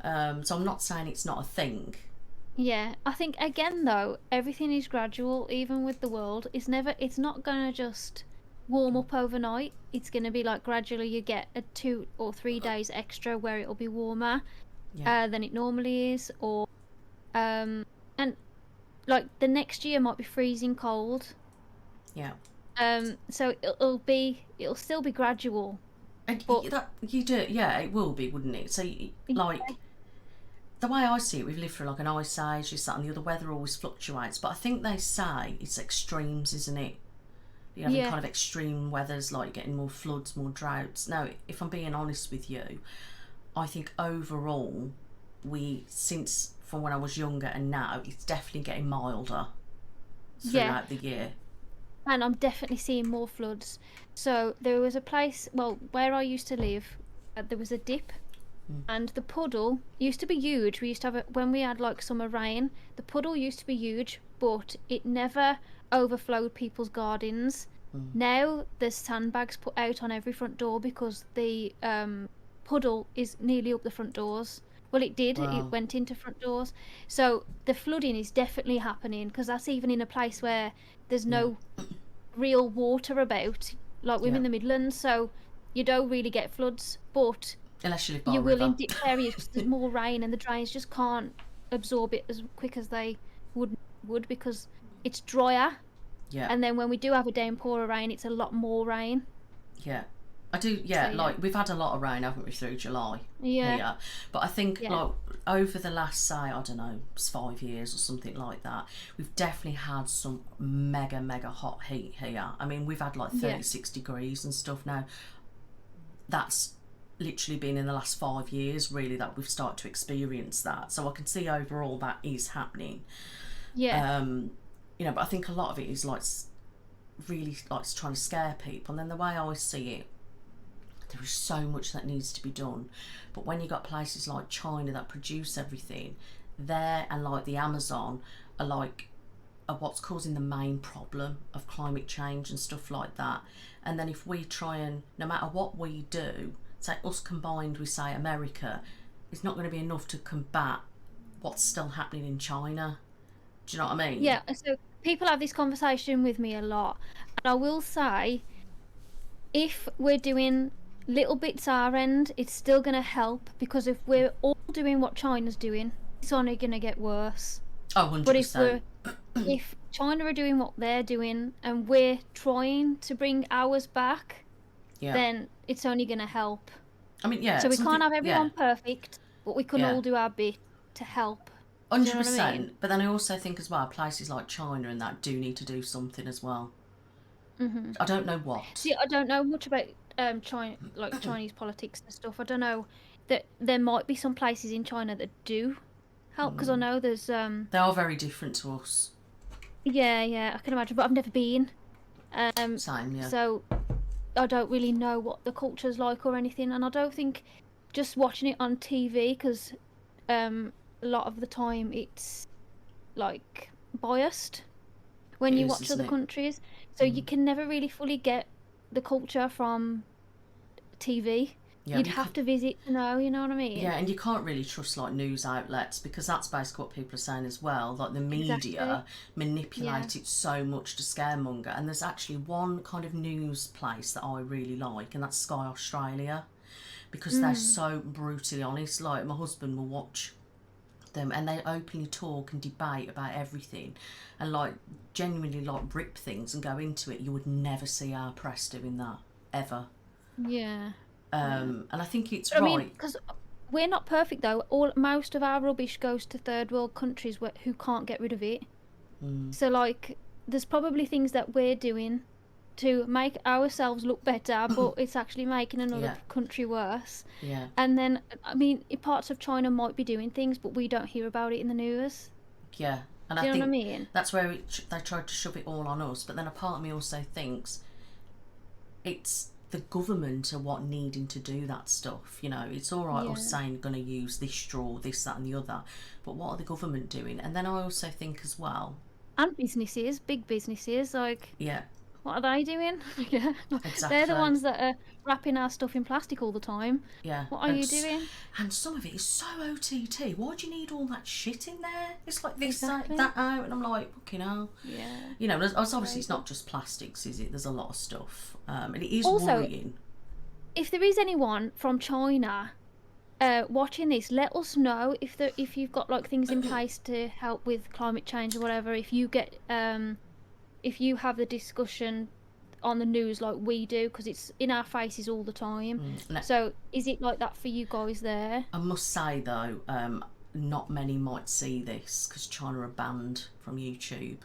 So I'm not saying it's not a thing. Yeah, I think again though, everything is gradual. Even with the world, it's not gonna just warm up overnight. It's gonna be like gradually you get a 2 or 3 days extra where it'll be warmer than it normally is, or and like the next year might be freezing cold. Yeah. So it'll still be gradual. And it will be, wouldn't it? So like the way I see it, we've lived through like an ice age, this, that and the other. Weather always fluctuates, but I think they say it's extremes, isn't it? You're having kind of extreme weathers, like getting more floods, more droughts. Now, if I'm being honest with you, I think overall since from when I was younger and now, it's definitely getting milder throughout the year. And I'm definitely seeing more floods. So there was a place, where I used to live, there was a dip, and the puddle used to be huge. We used to have when we had like summer rain, the puddle used to be huge, but it never overflowed people's gardens. Now there's sandbags put out on every front door because the puddle is nearly up the front doors. Well, it did. Wow. It went into front doors. So the flooding is definitely happening, because that's even in a place where there's no real water about, like we're in the Midlands, so you don't really get floods, but unless you live by you a will river. In dip areas because there's more rain and the drains just can't absorb it as quick as they would because it's drier. Yeah. And then when we do have a downpour of rain, it's a lot more rain. Yeah. I do, so, like we've had a lot of rain, haven't we, through July? Yeah. But I think like over the last, say, I don't know, 5 years or something like that, we've definitely had some mega hot heat here. I mean, we've had like 36 degrees and stuff now. That's literally been in the last 5 years, really, that we've started to experience that. So I can see overall that is happening. Yeah. You know, but I think a lot of it is like really like trying to scare people. And then the way I see it, there is so much that needs to be done, but when you got places like China that produce everything there, and like the Amazon are what's causing the main problem of climate change and stuff like that. And then if we try and, no matter what we do, say us combined with say America, it's not going to be enough to combat what's still happening in China. Do you know what I mean? Yeah, so people have this conversation with me a lot, and I will say, if we're doing little bits our end, it's still going to help, because if we're all doing what China's doing, it's only going to get worse. Oh, 100%. But if China are doing what they're doing and we're trying to bring ours back, then it's only going to help. I mean, yeah. So we can't have everyone perfect, but we can all do our bit to help. 100%. You know what I mean? But then I also think as well, places like China and that do need to do something as well. Mm-hmm. I don't know what. See, I don't know much about China, like Chinese politics and stuff. I don't know that there might be some places in China that do help, because I know there's they are very different to us. Yeah, I can imagine, but I've never been. Same, yeah. So I don't really know what the culture's like or anything, and I don't think just watching it on TV, because a lot of the time it's like biased when It you is, watch isn't other it? countries, so you can never really fully get the culture from TV. Yeah, You'd you have can't, to visit to know, you know what I mean? yeah, and you can't really trust like news outlets, because that's basically what people are saying as well. Like the Exactly. media manipulate it so much to scaremonger. And there's actually one kind of news place that I really like, and that's Sky Australia, because they're so brutally honest. Like my husband will watch them, and they openly talk and debate about everything, and like genuinely like rip things and go into it. You would never see our press doing that ever. Yeah. Yeah. And I think it's I mean, right. because we're not perfect though. Most of our rubbish goes to third world countries who can't get rid of it. So like, there's probably things that we're doing to make ourselves look better, but it's actually making another Yeah, country worse. yeah, And then, I mean, parts of China might be doing things, but we don't hear about it in the news. yeah. And I Do you know what I think mean? that's where they tried to shove it all on us. But then a part of me also thinks it's the government are what needing to do that stuff. You know, it's all right Yeah. us saying going to use this straw, this, that, and the other, but what are the government doing? And then I also think as well, And businesses, big businesses, like, yeah, what are they doing? Yeah. They're the exactly. ones that are wrapping our stuff in plastic all the time. Yeah, What are you doing? and some of it is so OTT. Why do you need all that shit in there? It's like this, Exactly. that out, and I'm like, fucking hell. Yeah. You know, obviously it's not just plastics, is it? There's a lot of stuff, and it is Also, worrying. if there is anyone from China watching this, let us know if you've got like things in place to help with climate change or whatever. If you get if you have the discussion on the news like we do, because it's in our faces all the time. So is it like that for you guys there? I must say though, not many might see this because China are banned from YouTube.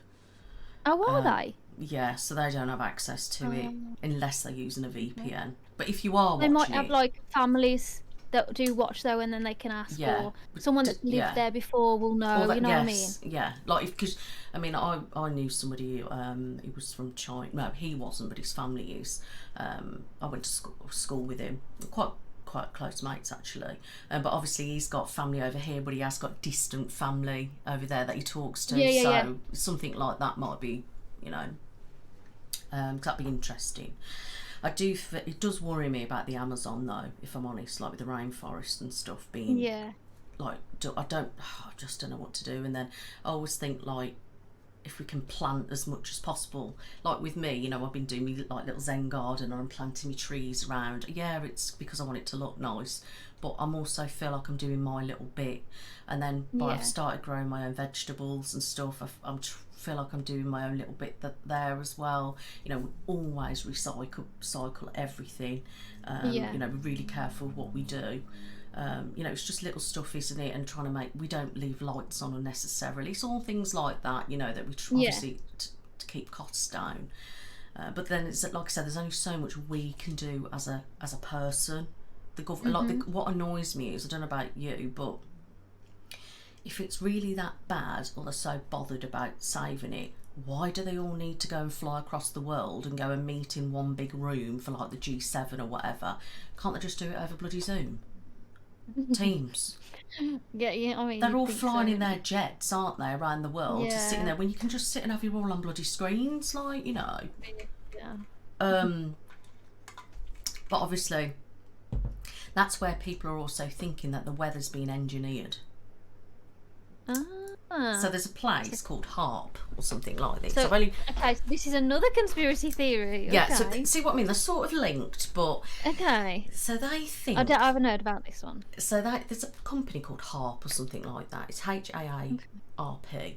Oh, are they? Yeah, so they don't have access to it unless they're using a VPN. But if you are They might watching have it, like families that do watch though, and then they can ask, yeah, or someone that's lived yeah. there before will know. All that, You know what I mean? yes, yeah. Like, because I mean, I knew somebody he was from China. No, he wasn't, but his family is. I went to school with him. Quite close mates actually. But obviously he's got family over here, but he has got distant family over there that he talks to. Yeah, so yeah. something like that might be, you know, that'd be interesting. It does worry me about the Amazon though, if I'm honest, like with the rainforest and stuff being Yeah. like, I just don't know what to do. And then I always think like, if we can plant as much as possible, like with me, you know, I've been doing me like little Zen garden, and I'm planting me trees around. Yeah, it's because I want it to look nice, but I'm also feel like I'm doing my little bit. And then I've started growing my own vegetables and stuff. I feel like I'm doing my own little bit there as well. You know, we always recycle everything. You know, we're really careful what we do. You know, it's just little stuff, isn't it? And trying to we don't leave lights on unnecessarily. It's all things like that, you know, that we try obviously to keep costs down. But then it's like I said, there's only so much we can do as a person. The government, what annoys me is, I don't know about you, but if it's really that bad, or they're so bothered about saving it, why do they all need to go and fly across the world and go and meet in one big room for like the G7 or whatever? Can't they just do it over bloody Zoom? Teams. Yeah, I mean, they're all think flying so. in their jets, aren't they, around the world, just sitting there, when you can just sit and have your all on bloody screens, like, you know. Yeah. But obviously that's where people are also thinking that the weather's been engineered. So there's a place called HARP or something like this. So, okay, so this is another conspiracy theory. yeah, Okay. so see what I mean? They're sort of linked, but Okay. so they think. I haven't heard about this one. So there's a company called HARP or something like that. It's HAARP,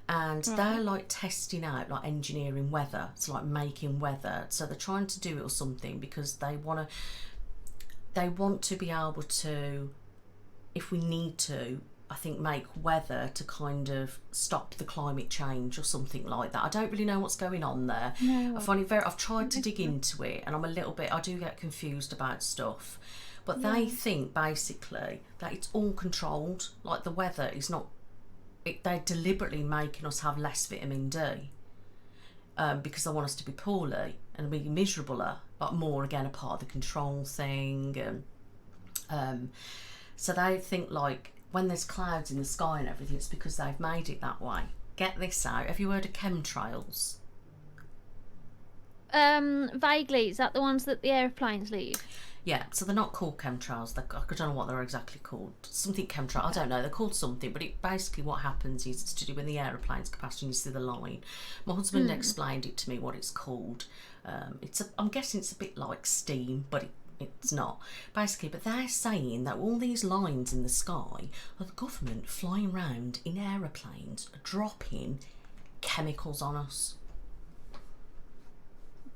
and they're like testing out like engineering weather. It's like making weather. So they're trying to do it or something because they want to be able to, if we need to, I think, make weather to kind of stop the climate change or something like that. I don't really know what's going on there. No. I find it I've tried to dig into it, and I do get confused about stuff. But they think basically that it's all controlled. Like the weather is not. They're deliberately making us have less vitamin D. Because they want us to be poorly and be miserabler. but more again a part of the control thing. And so they think like when there's clouds in the sky and everything, it's because they've made it that way. Get this out. Have you heard of chemtrails? Vaguely. Is that the ones that the airplanes leave? Yeah, so they're not called chemtrails. I don't know what they're exactly called. Something chemtrail. I don't know. They're called something, but it basically what happens is it's to do with the aeroplane's capacity. And you see the line. My husband explained it to me what it's called. I'm guessing it's a bit like steam, but it's not. Basically, but they're saying that all these lines in the sky are the government flying around in aeroplanes, dropping chemicals on us.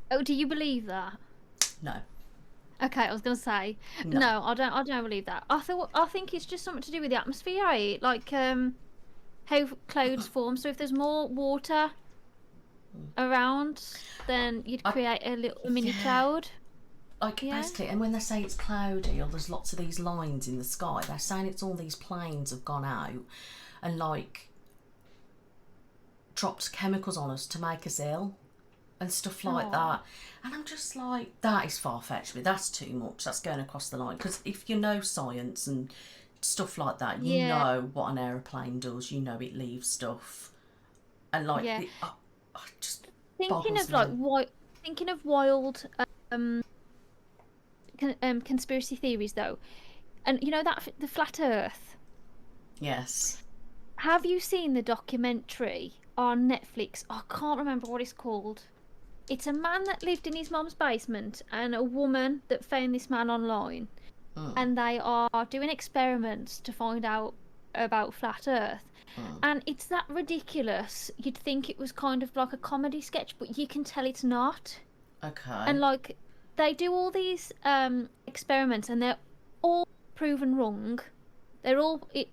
Oh, do you believe that? No. Okay, I was gonna say no. I don't believe that. I think it's just something to do with the atmosphere, right? Like how clouds form. So if there's more water around, then you'd create a little mini cloud. Like basically, and when they say it's cloudy or there's lots of these lines in the sky, they're saying it's all these planes have gone out and like dropped chemicals on us to make us ill and stuff like that. And I'm just like, that is far-fetched, but that's too much. That's going across the line. Because if you know science and stuff like that, you know what an aeroplane does. You know it leaves stuff. And like, I just thinking of wild conspiracy theories though, and you know that the flat Earth. Yes. Have you seen the documentary on Netflix? I can't remember what it's called. It's a man that lived in his mum's basement and a woman that found this man online. And they are doing experiments to find out about flat Earth. And it's that ridiculous. You'd think it was kind of like a comedy sketch, but you can tell it's not. Okay. And like, they do all these experiments and they're all proven wrong. It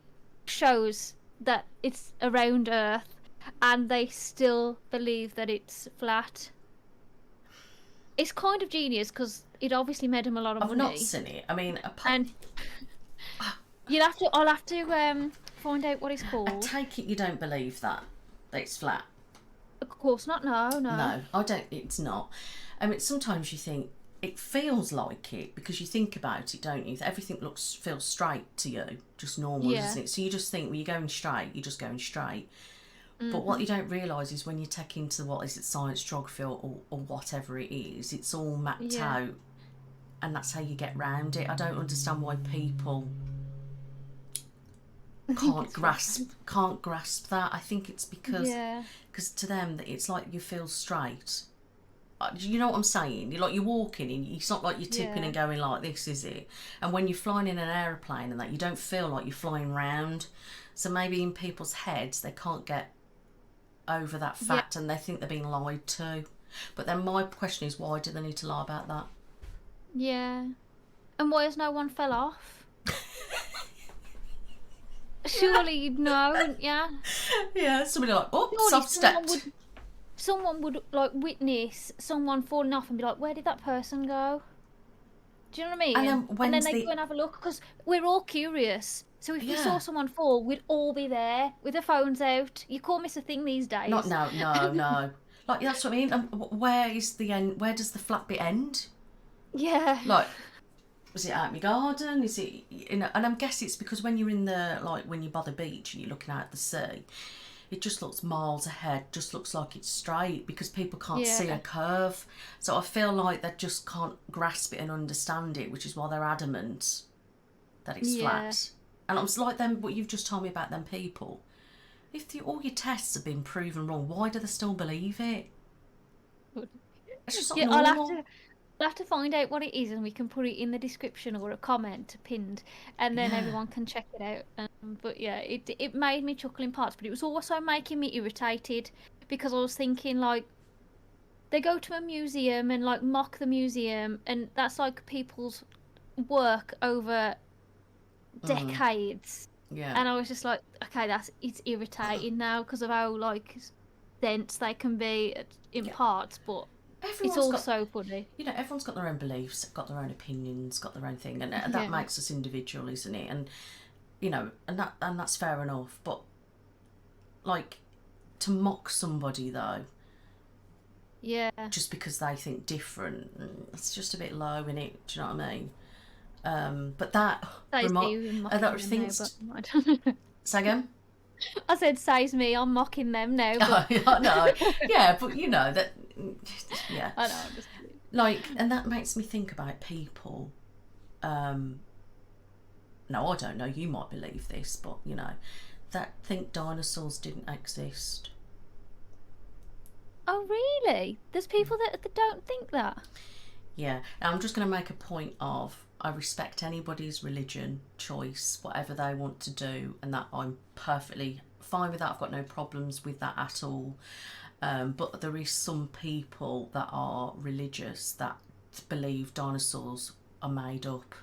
shows that it's around Earth and they still believe that it's flat. It's kind of genius because it obviously made him a lot of money. I've not seen it. I mean, and I'll have to find out what it's called. I take it you don't believe that it's flat. Of course not. No. No, I don't. It's not. I mean, sometimes you think it feels like it because you think about it, don't you? Everything feels straight to you, just normal, doesn't it? So you just think, well, you're going straight. You're just going straight. But what you don't realise is when you take into science, geography or whatever it is, it's all mapped out, and that's how you get round it. I don't understand why people can't grasp that. I think it's because to them it's like you feel straight. You know what I'm saying? You're walking and it's not like you're tipping and going like this, is it? And when you're flying in an aeroplane and that, you don't feel like you're flying round. So maybe in people's heads they can't get over that fact and they think they're being lied to. But then my question is, why do they need to lie about that? Yeah. And why has no one fell off? Surely you'd know, wouldn't you? Yeah, somebody like, oh, soft stepped. Someone would like witness someone falling off and be like, where did that person go? Do you know what I mean? And then they go and have a look because we're all curious. So if you saw someone fall, we'd all be there with the phones out. You can't miss a thing these days. No. Like, that's what I mean. Where is the end? Where does the flat bit end? Yeah. Like, was it out in my garden? Is it, and I'm guessing it's because when you're when you're by the beach and you're looking out at the sea, it just looks miles ahead, just looks like it's straight because people can't see a curve. So I feel like they just can't grasp it and understand it, which is why they're adamant that it's flat. And I'm like them, what you've just told me about them people. If all your tests have been proven wrong, why do they still believe it? It's just not normal. I'll have to find out what it is and we can put it in the description or a comment pinned and then everyone can check it out. But yeah, it made me chuckle in parts, but it was also making me irritated because I was thinking like, they go to a museum and like mock the museum and that's like people's work over decades. And I was just like, okay, it's irritating now because of how like dense they can be in parts, but it's also funny. You know, everyone's got their own beliefs, got their own opinions, got their own thing, and that makes us individual, isn't it? And you know, and that's fair enough. But like, to mock somebody though, Yeah. just because they think different. It's just a bit low, in it. Do you know what I mean? But that Says me even mocking that them now, things. but I don't know. Say again. I said, says me, I'm mocking them now, but... I know. Yeah, but you know that. Yeah. I know, I'm just kidding. Like, and that makes me think about people. No, I don't know. You might believe this, but you know, that think dinosaurs didn't exist. Oh, really? There's people that don't think that? Yeah. Now, I'm just going to make a point of I respect anybody's religion choice, whatever they want to do, and that I'm perfectly fine with that. I've got no problems with that at all. But there is some people that are religious that believe dinosaurs are made up.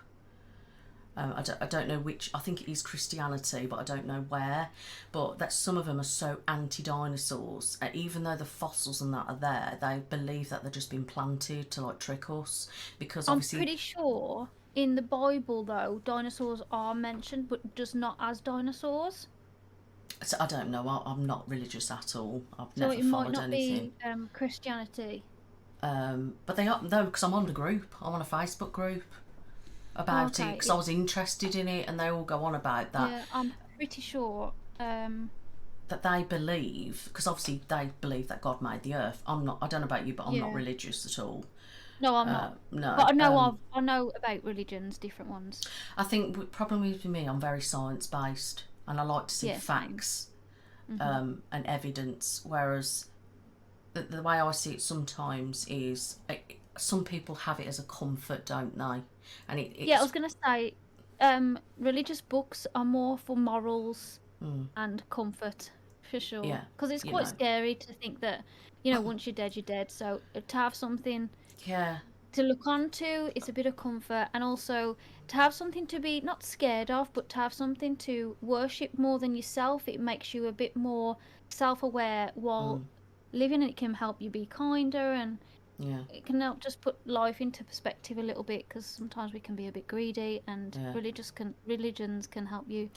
I don't know which. I think it is Christianity, but I don't know where. But that some of them are so anti-dinosaurs, even though the fossils and that are there, they believe that they've just been planted to like trick us. Because obviously, I'm pretty sure in the Bible, though, dinosaurs are mentioned, but just not as dinosaurs. so I don't know. I'm not religious at all. I've So never it might followed not anything. be Christianity. But they are no, because I'm on the group. I'm on a Facebook group about it because I was interested in it, and they all go on about that. Yeah, I'm pretty sure. That they believe, because obviously they believe that God made the earth. I'm not. I don't know about you, but I'm not religious at all. No, I'm not. No, But I know about religions, different ones. I think the problem with me, I'm very science based, and I like to see facts and evidence. Whereas the way I see it sometimes is some people have it as a comfort, don't they? And I was gonna say, religious books are more for morals and comfort, for sure. Yeah, Because it's quite scary to think that, once you're dead, you're dead. So to have something to look onto, it's a bit of comfort, and also to have something to be not scared of, but to have something to worship more than yourself. It makes you a bit more self-aware while living, and it can help you be kinder, and it can help just put life into perspective a little bit, because sometimes we can be a bit greedy, and religions can help you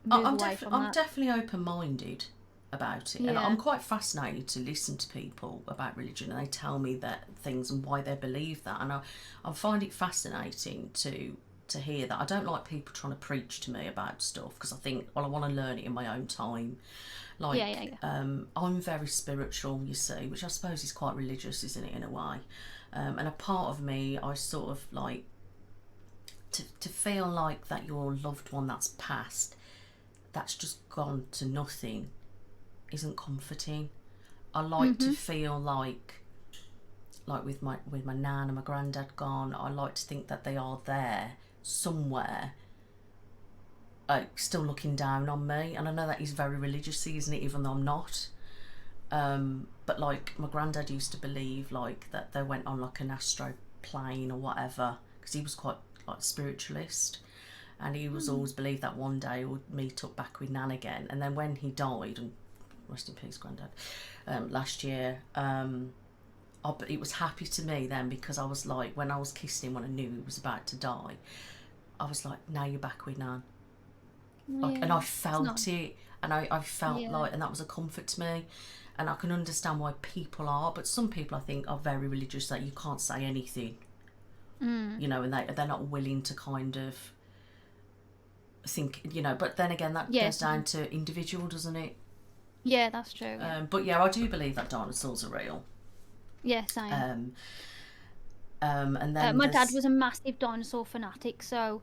move away from that. I'm definitely open-minded about it, and I'm quite fascinated to listen to people about religion, and they tell me that things and why they believe that, and I find it fascinating to hear that. I don't like people trying to preach to me about stuff, because I think, well, I want to learn it in my own time. Like, I'm very spiritual, you see, which I suppose is quite religious, isn't it, in a way? And a part of me, I sort of like to feel like that your loved one that's passed, that's just gone to nothing, isn't comforting. I like to feel like with my nan and my granddad gone, I like to think that they are there somewhere, like still looking down on me. And I know that is very religious, isn't it, even though I'm not. But like my granddad used to believe like that they went on like an astro plane or whatever, because he was quite like a spiritualist, and he was always believed that one day he would meet up back with nan again. And then when he died, and rest in peace granddad, last year, it was happy to me then, because I was like, when I was kissing him when I knew he was about to die, I was like, now you're back with nan. Like, and I felt it, and I felt like, and that was a comfort to me. And I can understand why people are, but some people I think are very religious that you can't say anything, you know, and they're not willing to kind of think, you know. But then again, that goes down to individual, doesn't it? Yeah, that's true. But yeah, I do believe that dinosaurs are real. Yeah, same. And then my dad was a massive dinosaur fanatic, so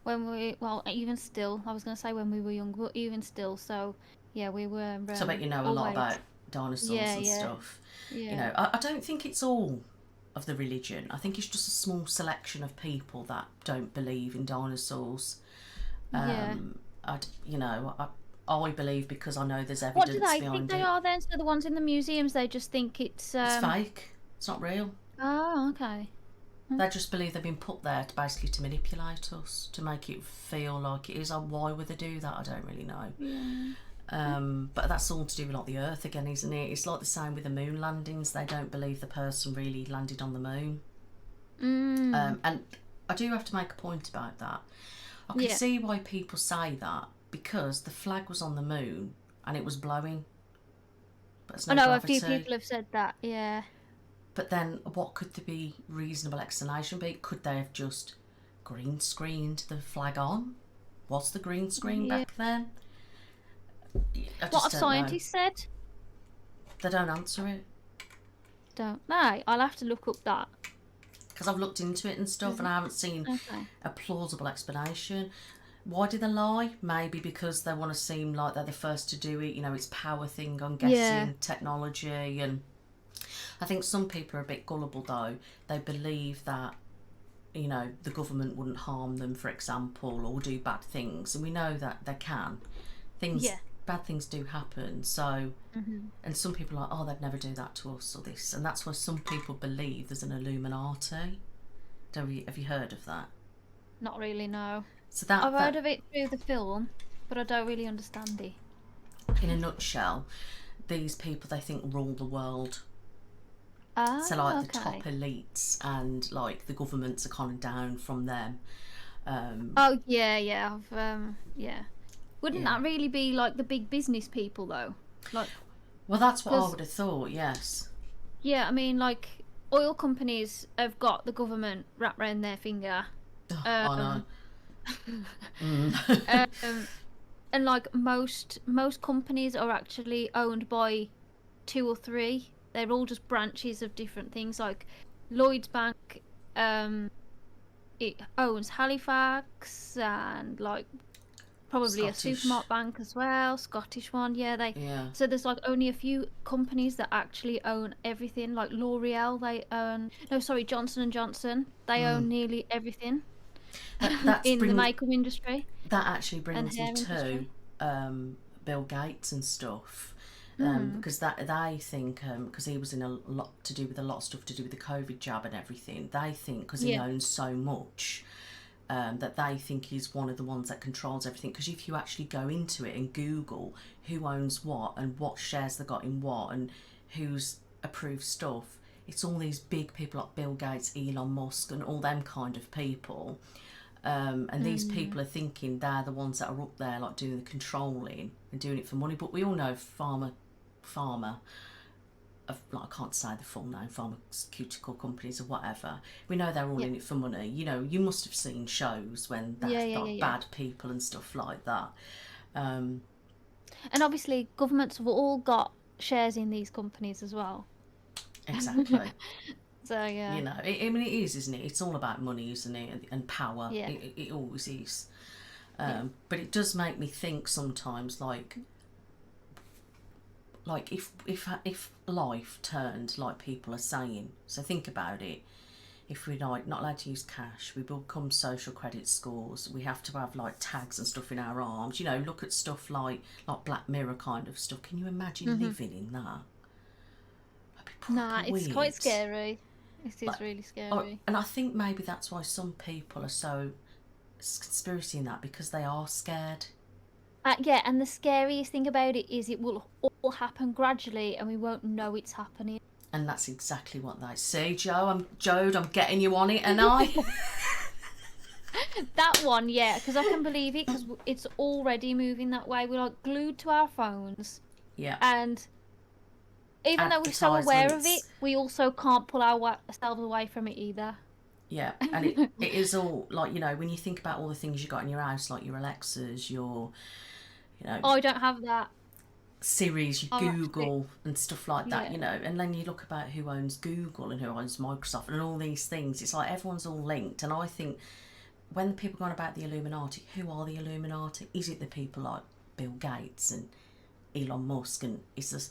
even still, I was going to say when we were young, but even still, so yeah, we were. So I bet you know a lot about dinosaurs and stuff. Yeah. You know, I don't think it's all of the religion. I think it's just a small selection of people that don't believe in dinosaurs. I believe because I know there's evidence. What do they think they are then? So the ones in the museums, they just think it's fake. It's not real. Oh, okay. They just believe they've been put there to basically to manipulate us, to make it feel like it is. Why would they do that? I don't really know. Yeah. But that's all to do with like the Earth again, isn't it? It's like the same with the moon landings. They don't believe the person really landed on the moon. And I do have to make a point about that. I can see why people say that, because the flag was on the moon and it was blowing. There's I no know a gravity. few people have said that, yeah. But then what could the reasonable explanation be? Could they have just green screened the flag on? Was the green screen Yeah. back then? I What just have don't know. scientists said? They don't answer it. Don't know. I'll have to look up that. Because I've looked into it and stuff and I haven't seen a plausible explanation. Why do they lie? Maybe because they want to seem like they're the first to do it. You know, it's power thing, I'm guessing, technology. And I think some people are a bit gullible though. They believe that, you know, the government wouldn't harm them, for example, or do bad things. And we know that they can. Bad things do happen. So, and some people are like, oh, they'd never do that to us or this. And that's why some people believe there's an Illuminati. Have you heard of that? Not really, no. So I've heard of it through the film, but I don't really understand it. In a nutshell, these people, they think, rule the world. So like the top elites and like the governments are kind of down from them. Oh yeah. Wouldn't that really be like the big business people though? Like, well, that's what I would have thought. Yes. Yeah, I mean, like oil companies have got the government wrapped around their finger. I know. And like most companies are actually owned by 2 or 3. They're all just branches of different things. Like Lloyd's Bank, it owns Halifax and like probably a supermarket bank as well, Scottish one. So there's like only a few companies that actually own everything. Like L'Oreal, they own Johnson & Johnson, they own nearly everything in the makeup industry. That actually brings me to Bill Gates and stuff. Because they think, because he was in a lot of stuff to do with the COVID jab and everything, they think because he owns so much, that they think he's one of the ones that controls everything. Because if you actually go into it and Google who owns what and what shares they got in what and who's approved stuff, it's all these big people like Bill Gates, Elon Musk and all them kind of people. And these people are thinking they're the ones that are up there like doing the controlling and doing it for money. But we all know pharma of, like, I can't say the full name, pharmaceutical companies or whatever, we know they're all in it for money. You know, you must have seen shows when that's bad people and stuff like that. And obviously governments have all got shares in these companies as well. Exactly. So yeah, you know, I mean, it is, isn't it? It's all about money, isn't it? And power. It always is. But it does make me think sometimes, like if life turned like people are saying. So think about it. If we're like not allowed to use cash, we become social credit scores. We have to have like tags and stuff in our arms. You know, look at stuff like Black Mirror kind of stuff. Can you imagine living in that? Nah, it's quite scary. It is really scary. And I think maybe that's why some people are so conspiracy in that, because they are scared. Yeah, and the scariest thing about it is it will all happen gradually and we won't know it's happening. And that's exactly what they say. Jode, I'm getting you on it, and I... That one, yeah, because I can believe it, because it's already moving that way. We're like glued to our phones. Yeah. And even though we're so aware of it, we also can't pull ourselves away from it either. Yeah, and it is all, like, you know, when you think about all the things you got in your house, like your Alexas, your, you know... Oh, I don't have that. Series, your Google and stuff like that, you know, and then you look about who owns Google and who owns Microsoft and all these things. It's like everyone's all linked. And I think when people go on about the Illuminati, who are the Illuminati? Is it the people like Bill Gates and Elon Musk? And is there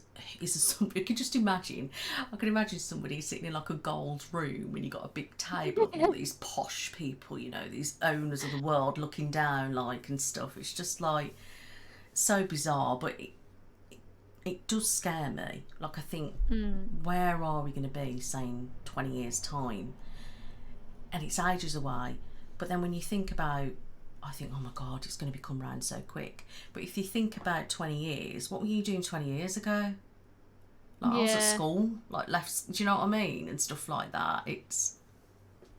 somebody? You can just imagine. I can imagine somebody sitting in like a gold room and you got a big table of all these posh people, you know, these owners of the world looking down like and stuff. It's just like so bizarre, but it does scare me. Like, I think, where are we going to be, say, in 20 years' time? And it's ages away. But then when you think about, I think, oh my God, it's going to come round so quick. But if you think about 20 years, what were you doing 20 years ago? Like, I was at school, like, left, do you know what I mean? And stuff like that. It's...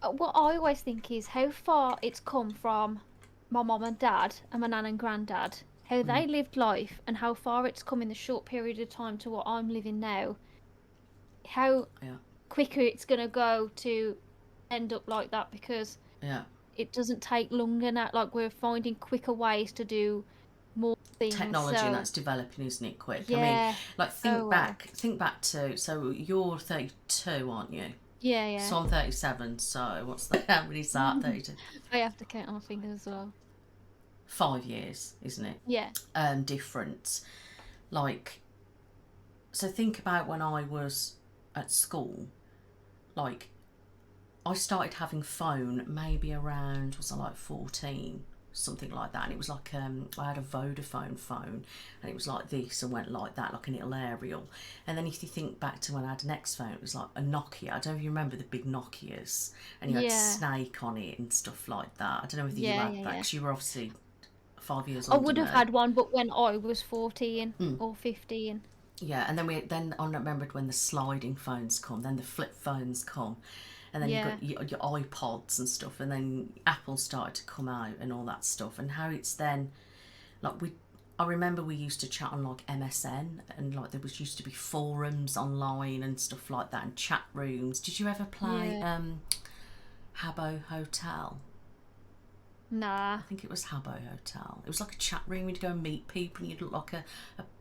What I always think is how far it's come from my mum and dad and my nan and granddad how they lived life and how far it's come in the short period of time to what I'm living now, how quicker it's going to go to end up like that, because it doesn't take longer now. Like, we're finding quicker ways to do more things. Technology that's developing, isn't it, quick? Yeah. I mean, like, think back to, so you're 32, aren't you? Yeah. So I'm 37, so what's that? How many is that? 32? I have to count on my fingers as well. 5 years, isn't it? Yeah. Difference. Like, so think about when I was at school, like, I started having phone maybe around, was I like 14, something like that, and it was like, I had a Vodafone phone, and it was like this and went like that, like a little aerial. And then if you think back to when I had an X phone, it was like a Nokia. I don't know if you remember the big Nokias, and you had Snake on it and stuff like that. I don't know if you had that, because you were obviously 5 years older. I would have had one, but when I was 14 or 15. Yeah, and then I remembered when the sliding phones come, then the flip phones come, and then you got your iPods and stuff, and then Apple started to come out and all that stuff, and how it's then, like, I remember we used to chat on like MSN, and like there used to be forums online and stuff like that, and chat rooms. Did you ever play Habbo Hotel? Nah. I think it was Habbo Hotel. It was like a chat room. You'd go and meet people and you'd look like a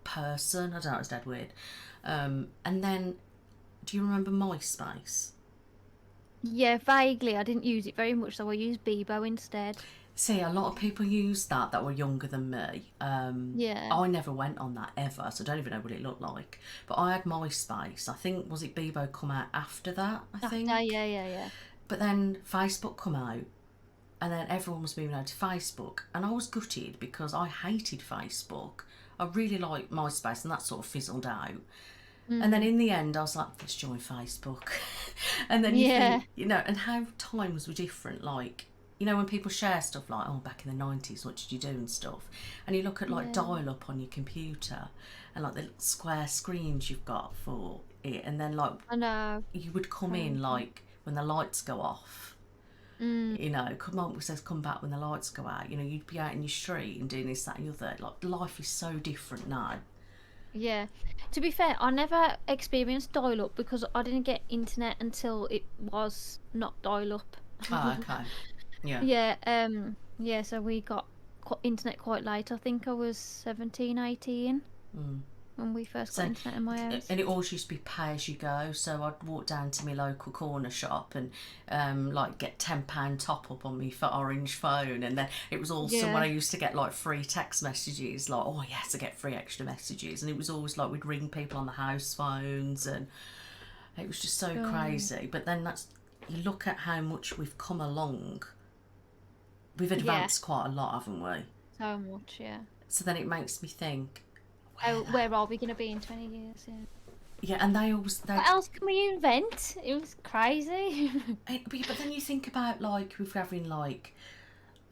person. I don't know, it was dead weird. And then, do you remember MySpace? Yeah, vaguely. I didn't use it very much, so I used Bebo instead. See, a lot of people used that were younger than me. I never went on that ever, so I don't even know what it looked like. But I had MySpace. I think, was it Bebo come out after that, I think? Yeah. But then Facebook come out, and then everyone was moving over to Facebook, and I was gutted because I hated Facebook. I really liked MySpace, and that sort of fizzled out. And then in the end, I was like, let's join Facebook. And then you think, and how times were different. Like, when people share stuff like, oh, back in the 90s, what did you do and stuff? And you look at like dial-up on your computer, and like the little square screens you've got for it, and then like, I know, you would come in like when the lights go off. Come back when the lights go out. You'd be out in your street and doing this, that, and the other. Like, life is so different now. Yeah. To be fair, I never experienced dial-up because I didn't get internet until it was not dial-up. Oh, okay. Yeah. Yeah. So we got internet quite late. I think I was 17, 18. When we first got internet in my house. And it always used to be pay as you go, so I'd walk down to my local corner shop and like get £10 top up on my orange phone, and then it was also when I used to get like free text messages, like, oh yes, I get free extra messages, and it was always like we'd ring people on the house phones, and it was just so crazy. But then you look at how much we've come along, we've advanced quite a lot, haven't we? So much, yeah. So then it makes me think, where are we going to be in 20 years? Yeah, and what else can we invent? It was crazy. But then you think about, like, we're having like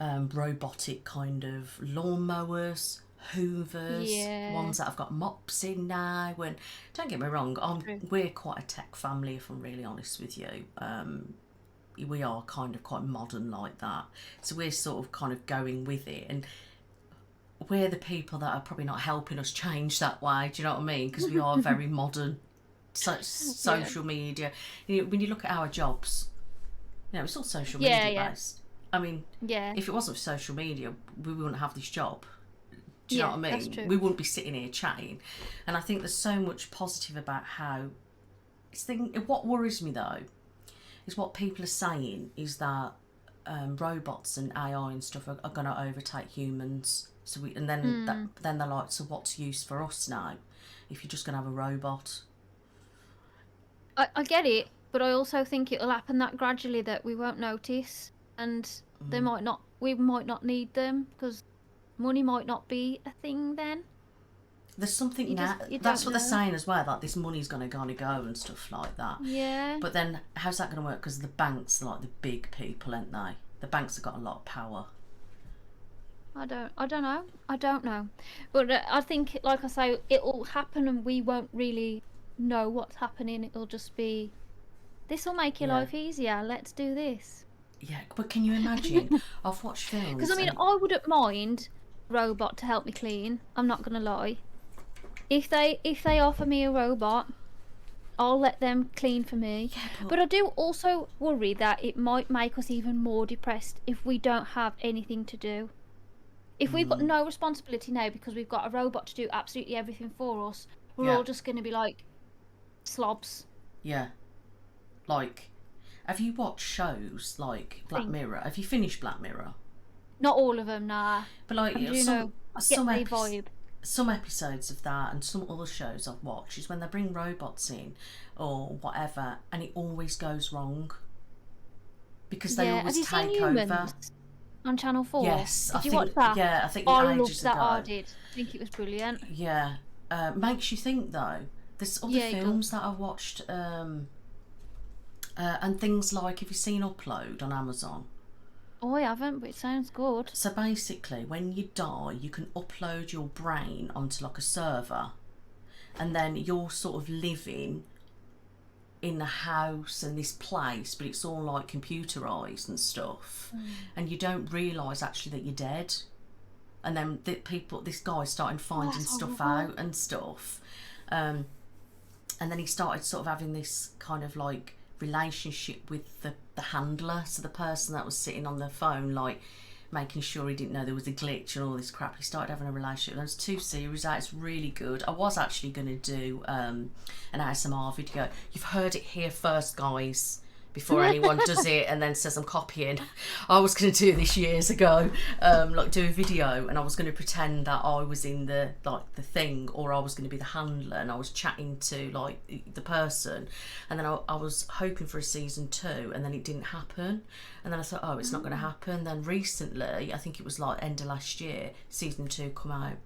robotic kind of lawnmowers, hoovers, ones that have got mops in now. And don't get me wrong, we're quite a tech family, if I'm really honest with you. We are kind of quite modern like that, so we're sort of kind of going with it, and we're the people that are probably not helping us change that way. Do you know what I mean? Because we are very modern. Social media. When you look at our jobs, it's all social media based. I mean, if it wasn't for social media, we wouldn't have this job. Do you know what I mean? That's true. We wouldn't be sitting here chatting. And I think there's so much positive about how. What worries me though, is what people are saying is that robots and AI and stuff are going to overtake humans. So then they're like, so what's use for us now if you're just going to have a robot? I get it, but I also think it'll happen that gradually that we won't notice, and we might not need them because money might not be a thing then. There's something now. That's what they're saying as well, that this money's going to go and stuff like that. Yeah. But then how's that going to work? Because the banks are like the big people, aren't they? The banks have got a lot of power. I don't know. But I think, like I say, it'll happen and we won't really know what's happening. It'll just be, this will make your life easier. Let's do this. Yeah, but can you imagine? I've watched films. Because, I mean, I wouldn't mind robot to help me clean. I'm not gonna lie. If they offer me a robot, I'll let them clean for me. Yeah, But I do also worry that it might make us even more depressed if we don't have anything to do. If we've got no responsibility now because we've got a robot to do absolutely everything for us, we're Yeah. all just going to be like slobs. Yeah. Like, have you watched shows like Black Mirror? Have you finished Black Mirror? Not all of them, nah. But like, I do know. I get the vibe. Some episodes of that and some other shows I've watched is when they bring robots in or whatever, and it always goes wrong because they always take over. On Channel 4. Yes, did you watch that? Yeah, I think I ages loved that. ago. I did. I think it was brilliant. Yeah, makes you think though. There's other films that I've watched, and things like, have you seen Upload on Amazon? Oh, I haven't, but it sounds good. So basically, when you die, you can upload your brain onto like a server, and then you're sort of living in a house and this place, but it's all like computerized and stuff, and you don't realise actually that you're dead. And then this guy started finding stuff out and stuff, and then he started sort of having this kind of like relationship with the handler, so the person that was sitting on the phone, like making sure he didn't know there was a glitch and all this crap. He started having a relationship. There's 2 series out. It's really good. I was actually going to do an ASMR video. You've heard it here first, guys, before anyone does it and then says I'm copying. I was going to do this years ago, like do a video, and I was going to pretend that I was in the thing, or I was going to be the handler, and I was chatting to like the person, and then I was hoping for a season 2, and then it didn't happen, and then I thought, oh, it's not going to happen. Then recently, I think it was like end of last year, season 2 come out.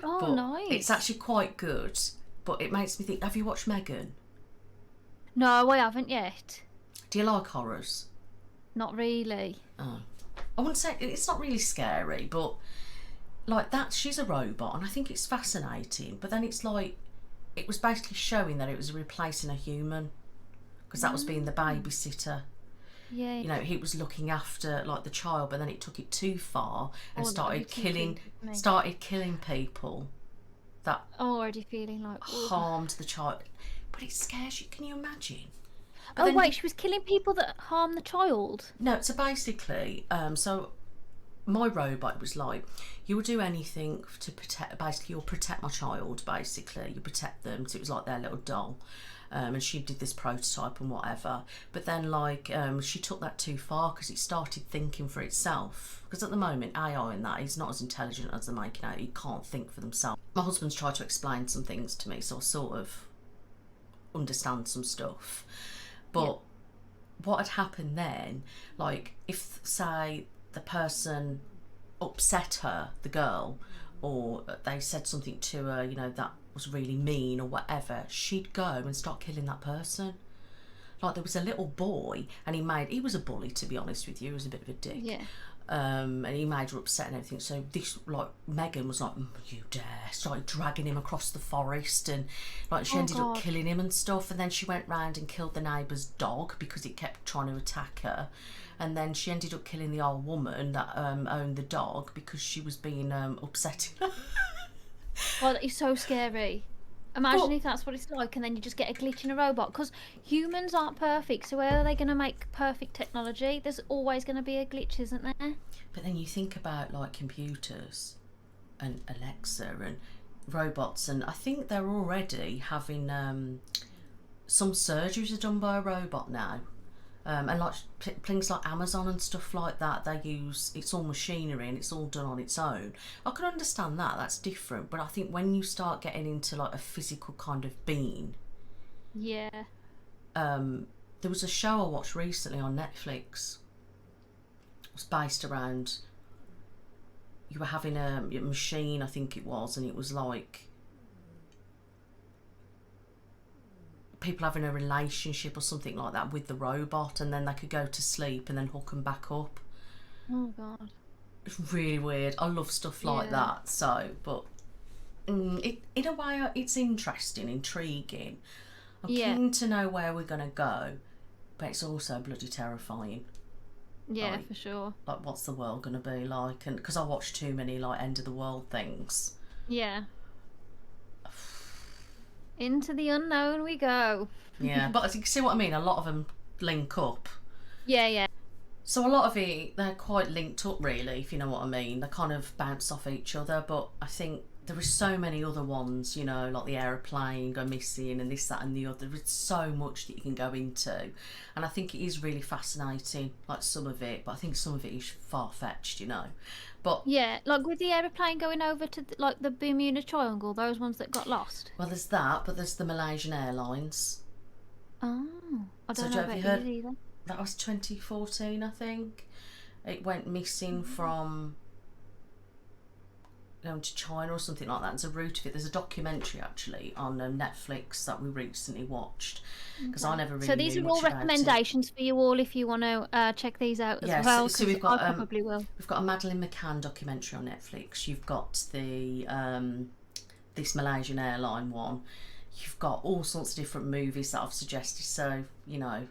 Oh, but nice. It's actually quite good, but it makes me think, have you watched Megan? No, I haven't yet. Do you like horrors? Not really. Oh. I wouldn't say it's not really scary, but like that, she's a robot, and I think it's fascinating. But then it's like it was basically showing that it was replacing a human, because that was being the babysitter. Yeah. You know, he was looking after like the child, but then it took it too far and started killing people that already feeling like harmed the child. But it scares you. Can you imagine? But wait, she was killing people that harm the child? No, so basically, so my robot was like, you will do anything to protect, basically you'll protect my child, basically. You protect them, so it was like their little doll. And she did this prototype and whatever. But then like, she took that too far because it started thinking for itself. Because at the moment, AI and that is not as intelligent as they're making out. It can't think for themselves. My husband's tried to explain some things to me, so I sort of understand some stuff. But what had happened then, like if, say, the person upset her, the girl, or they said something to her, you know, that was really mean or whatever, she'd go and start killing that person. Like there was a little boy, and he was a bully, to be honest with you. He was a bit of a dick. Yeah. And he made her upset and everything. So this, like, Megan was like, you dare, started dragging him across the forest, and like she ended up killing him and stuff. And then she went round and killed the neighbour's dog because it kept trying to attack her. And then she ended up killing the old woman that owned the dog because she was being upsetting her. Oh, that is so scary. Imagine if that's what it's like, and then you just get a glitch in a robot. Because humans aren't perfect, so where are they going to make perfect technology? There's always going to be a glitch, isn't there? But then you think about like computers and Alexa and robots, and I think they're already having some surgeries are done by a robot now. And like things like Amazon and stuff like that, they use, it's all machinery and it's all done on its own. I can understand that, that's different, but I think when you start getting into like a physical kind of being, yeah. There was a show I watched recently on Netflix. It was based around, you were having a machine, I think it was, and it was like people having a relationship or something like that with the robot, and then they could go to sleep and then hook them back up. Oh god, it's really weird. I love stuff like that. So, but in a way, it's interesting, intriguing. I'm keen to know where we're gonna go, but it's also bloody terrifying. Yeah, Like, for sure. like what's the world gonna be like? And because I watch too many like end of the world things. Yeah. Into the unknown we go. Yeah, but you see what I mean? A lot of them link up. Yeah, yeah. So a lot of it, they're quite linked up really, if you know what I mean. They kind of bounce off each other, but I think there are so many other ones, you know, like the aeroplane go missing and this, that and the other. There's so much that you can go into. And I think it is really fascinating, like some of it, but I think some of it is far-fetched, you know. But Yeah, like with the aeroplane going over to like the Bermuda Triangle, those ones that got lost. well, there's that, but there's the Malaysian Airlines. Oh, I So don't know have about you heard? these either. That was 2014, I think. It went missing from going to China or something like that. It's a route of it. There's a documentary actually on Netflix that we recently watched because I never really So these knew are all much about it. recommendations for you all if you want to check these out as Yeah, well. so we've got I probably will. we've got a Madeleine McCann documentary on Netflix. You've got the this Malaysian airline one. You've got all sorts of different movies that I've suggested. So you know,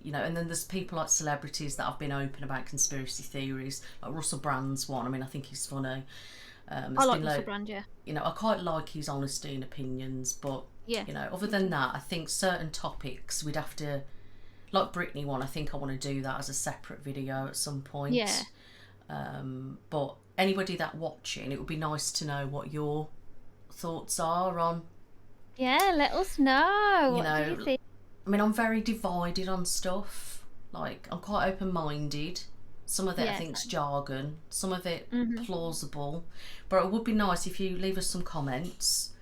and then there's people like celebrities that have been open about conspiracy theories, like Russell Brand's one. I mean, I think he's funny. I like Russell Brand, yeah. You know, I quite like his honesty and opinions, but Yeah. you know, other than that, I think certain topics we'd have to, like Britney one. I think I want to do that as a separate video at some point. Yeah. But anybody that watching, it would be nice to know what your thoughts are on. Yeah, let us know. You What know, do you think? I mean, I'm very divided on stuff. Like, I'm quite open-minded. Some of it I Yeah, think's jargon, some of it Mhm. plausible. But it would be nice if you leave us some comments.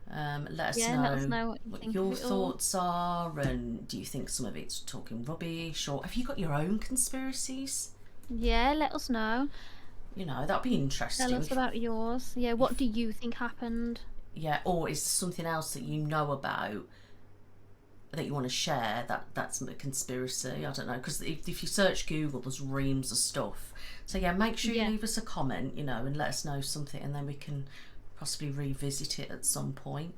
Let us Yeah, know let us know what you think your of it all. thoughts are, and do you think some of it's talking rubbish, or have you got your own conspiracies? Yeah, let us know. You know, that'd be interesting. Tell us about yours. Yeah, what do you think happened? Yeah, or is there something else that you know about that you want to share that's a conspiracy? I don't know, because if you search Google there's reams of stuff. So yeah, make sure you Yeah. leave us a comment, you know, and let us know something, and then we can possibly revisit it at some point.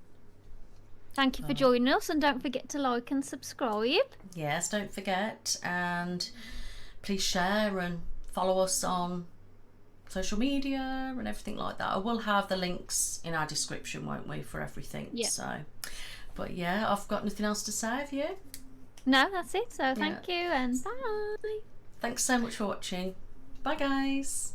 Thank you for joining us, and don't forget to like and subscribe. Yes, don't forget, and please share and follow us on social media and everything like that. I will have the links in our description, won't we, for everything? Yeah. So but yeah, I've got nothing else to say, have you? No, that's it. So thank you, and bye. Thanks so much for watching. Bye guys.